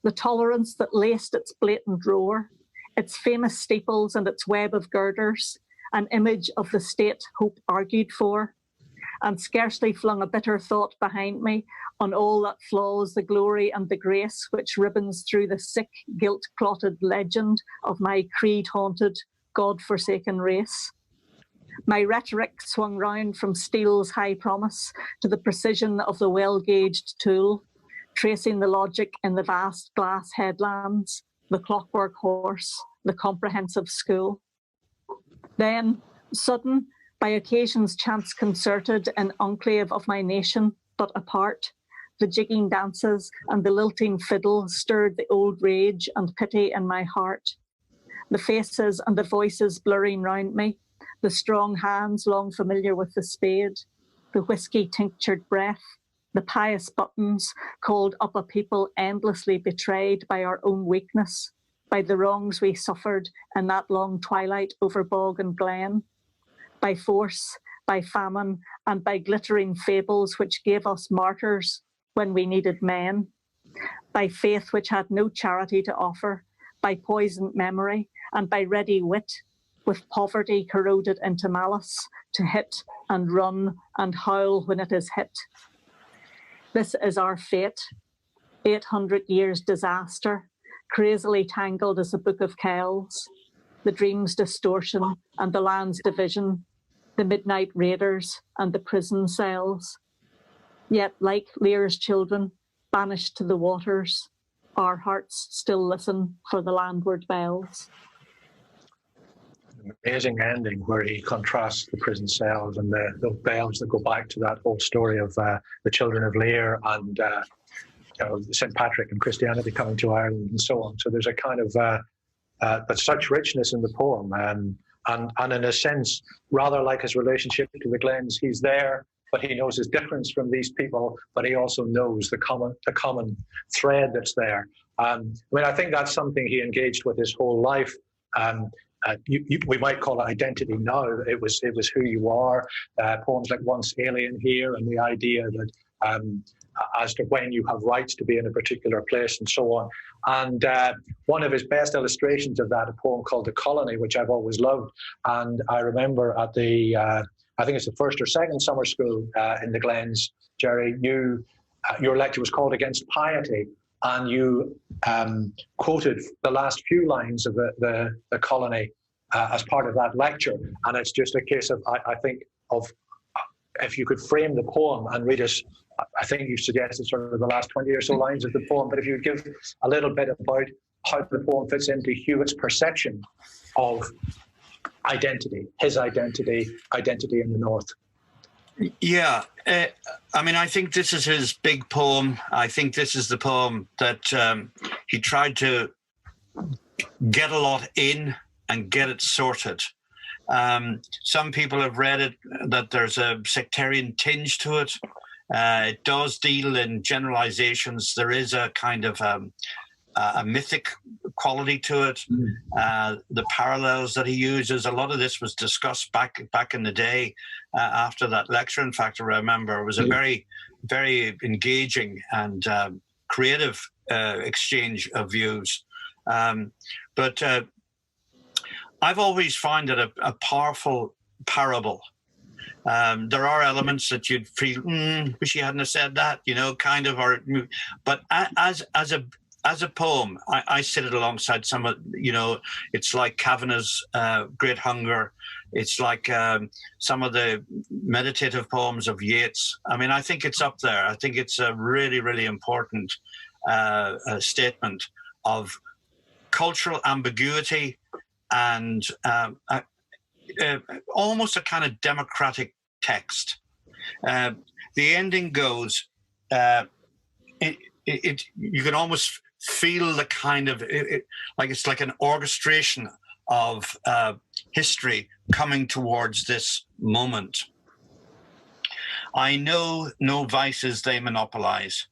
the tolerance that laced its blatant roar, its famous steeples and its web of girders, an image of the state hope argued for, and scarcely flung a bitter thought behind me on all that flaws the glory and the grace which ribbons through the sick, guilt-clotted legend of my creed-haunted, God-forsaken race. My rhetoric swung round from steel's high promise to the precision of the well-gauged tool, tracing the logic in the vast glass headlands, the clockwork horse, the comprehensive school. Then, sudden, by occasions chance concerted, an enclave of my nation, but apart, the jigging dances and the lilting fiddle stirred the old rage and pity in my heart. The faces and the voices blurring round me, the strong hands long familiar with the spade, the whiskey-tinctured breath, the pious buttons called up a people endlessly betrayed by our own weakness, by the wrongs we suffered in that long twilight over bog and glen, by force, by famine, and by glittering fables which gave us martyrs when we needed men, by faith which had no charity to offer, by poisoned memory, and by ready wit, with poverty corroded into malice, to hit and run and howl when it is hit. This is our fate, 800 years disaster, crazily tangled as a book of Kells, the dream's distortion and the land's division, the midnight raiders and the prison cells. Yet, like Lear's children, banished to the waters, our hearts still listen for the landward bells. An amazing ending where he contrasts the prison cells and the bells that go back to that old story of the children of Lear and St. Patrick and Christianity coming to Ireland and so on. So there's a kind of but such richness in the poem. And in a sense, rather like his relationship to the Glens, he's there, but he knows his difference from these people, but he also knows the common thread that's there. I mean, I think that's something he engaged with his whole life. We might call it identity now. It was who you are. Poems like Once Alien Here, and the idea that as to when you have rights to be in a particular place and so on. And one of his best illustrations of that, a poem called The Colony, which I've always loved. And I remember at the, I think it's the first or second summer school in the Glens, Jerry, your lecture was called Against Piety. And you quoted the last few lines of the Colony as part of that lecture. And it's just a case of, I think, of if you could frame the poem and read us, I think you suggested sort of the last 20 or so lines of the poem, but if you would give a little bit about how the poem fits into Hewitt's perception of identity, his identity in the North. Yeah, I mean, I think this is his big poem. I think this is the poem that he tried to get a lot in and get it sorted. Some people have read it that there's a sectarian tinge to it. It does deal in generalizations. There is a kind of a mythic quality to it. The parallels that he uses, a lot of this was discussed back in the day after that lecture. In fact, I remember it was a very, very engaging and creative exchange of views. But I've always found it a powerful parable. There are elements that you'd feel, wish you hadn't have said that, kind of, but as a poem, I sit it alongside some of, it's like Kavanagh's Great Hunger. It's like some of the meditative poems of Yeats. I mean, I think it's up there. I think it's a really, really important statement of cultural ambiguity and almost a kind of democratic text. The ending goes, you can almost feel the kind of, like it's like an orchestration of history coming towards this moment. I know no vices they monopolize.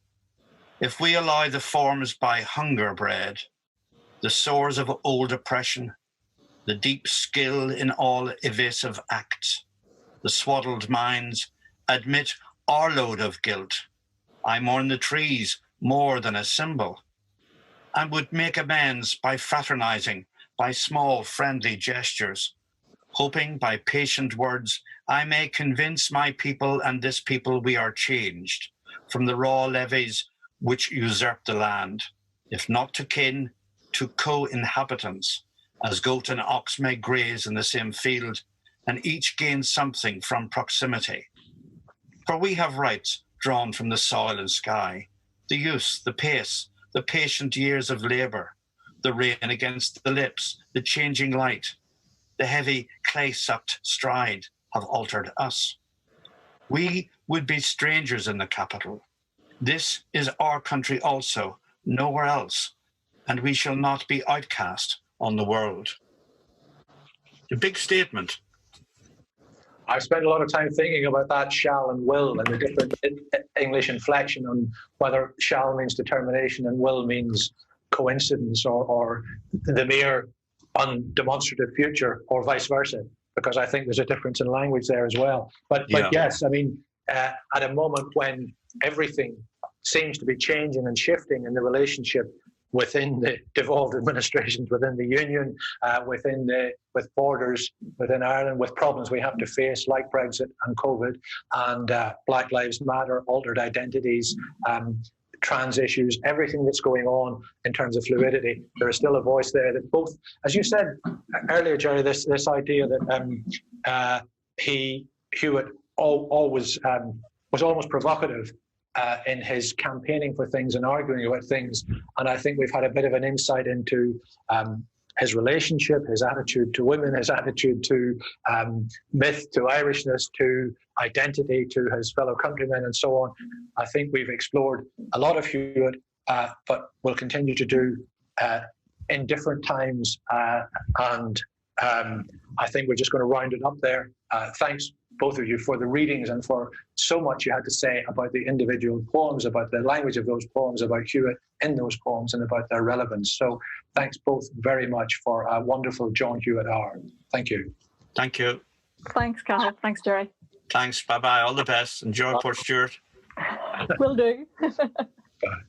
If we allow the forms by hunger bred, the sores of old oppression, the deep skill in all evasive acts, the swaddled minds admit our load of guilt. I mourn the trees more than a symbol, and would make amends by fraternizing, by small friendly gestures, hoping by patient words I may convince my people and this people we are changed from the raw levies which usurp the land, if not to kin, to co-inhabitants, as goat and ox may graze in the same field, and each gain something from proximity. For we have rights drawn from the soil and sky, the use, the pace, the patient years of labour, the rain against the lips, the changing light, the heavy clay-sucked stride have altered us. We would be strangers in the capital. This is our country also, nowhere else, and we shall not be outcast on the world. A big statement. I've spent a lot of time thinking about that shall and will and the different English inflection on whether shall means determination and will means coincidence or the mere undemonstrative future or vice versa, because I think there's a difference in language there as well. But yes, I mean, at a moment when everything seems to be changing and shifting in the relationship within the devolved administrations, within the union, with borders within Ireland, with problems we have to face like Brexit and COVID and Black Lives Matter, altered identities, trans issues, everything that's going on in terms of fluidity, there is still a voice there that both, as you said earlier, Jerry, this idea that Hewitt always was almost provocative in his campaigning for things and arguing about things. And I think we've had a bit of an insight into his relationship, his attitude to women, his attitude to myth, to Irishness, to identity, to his fellow countrymen and so on. I think we've explored a lot of Hewitt, but we'll continue to do in different times. And I think we're just going to round it up there. Thanks, both of you, for the readings and for so much you had to say about the individual poems, about the language of those poems, about Hewitt in those poems, and about their relevance. So thanks both very much for a wonderful John Hewitt hour. Thank you. Thank you. Thanks, Cahal. Thanks, Jerry. Thanks. Bye-bye. All the best. Enjoy Port Stewart. Will do. Bye.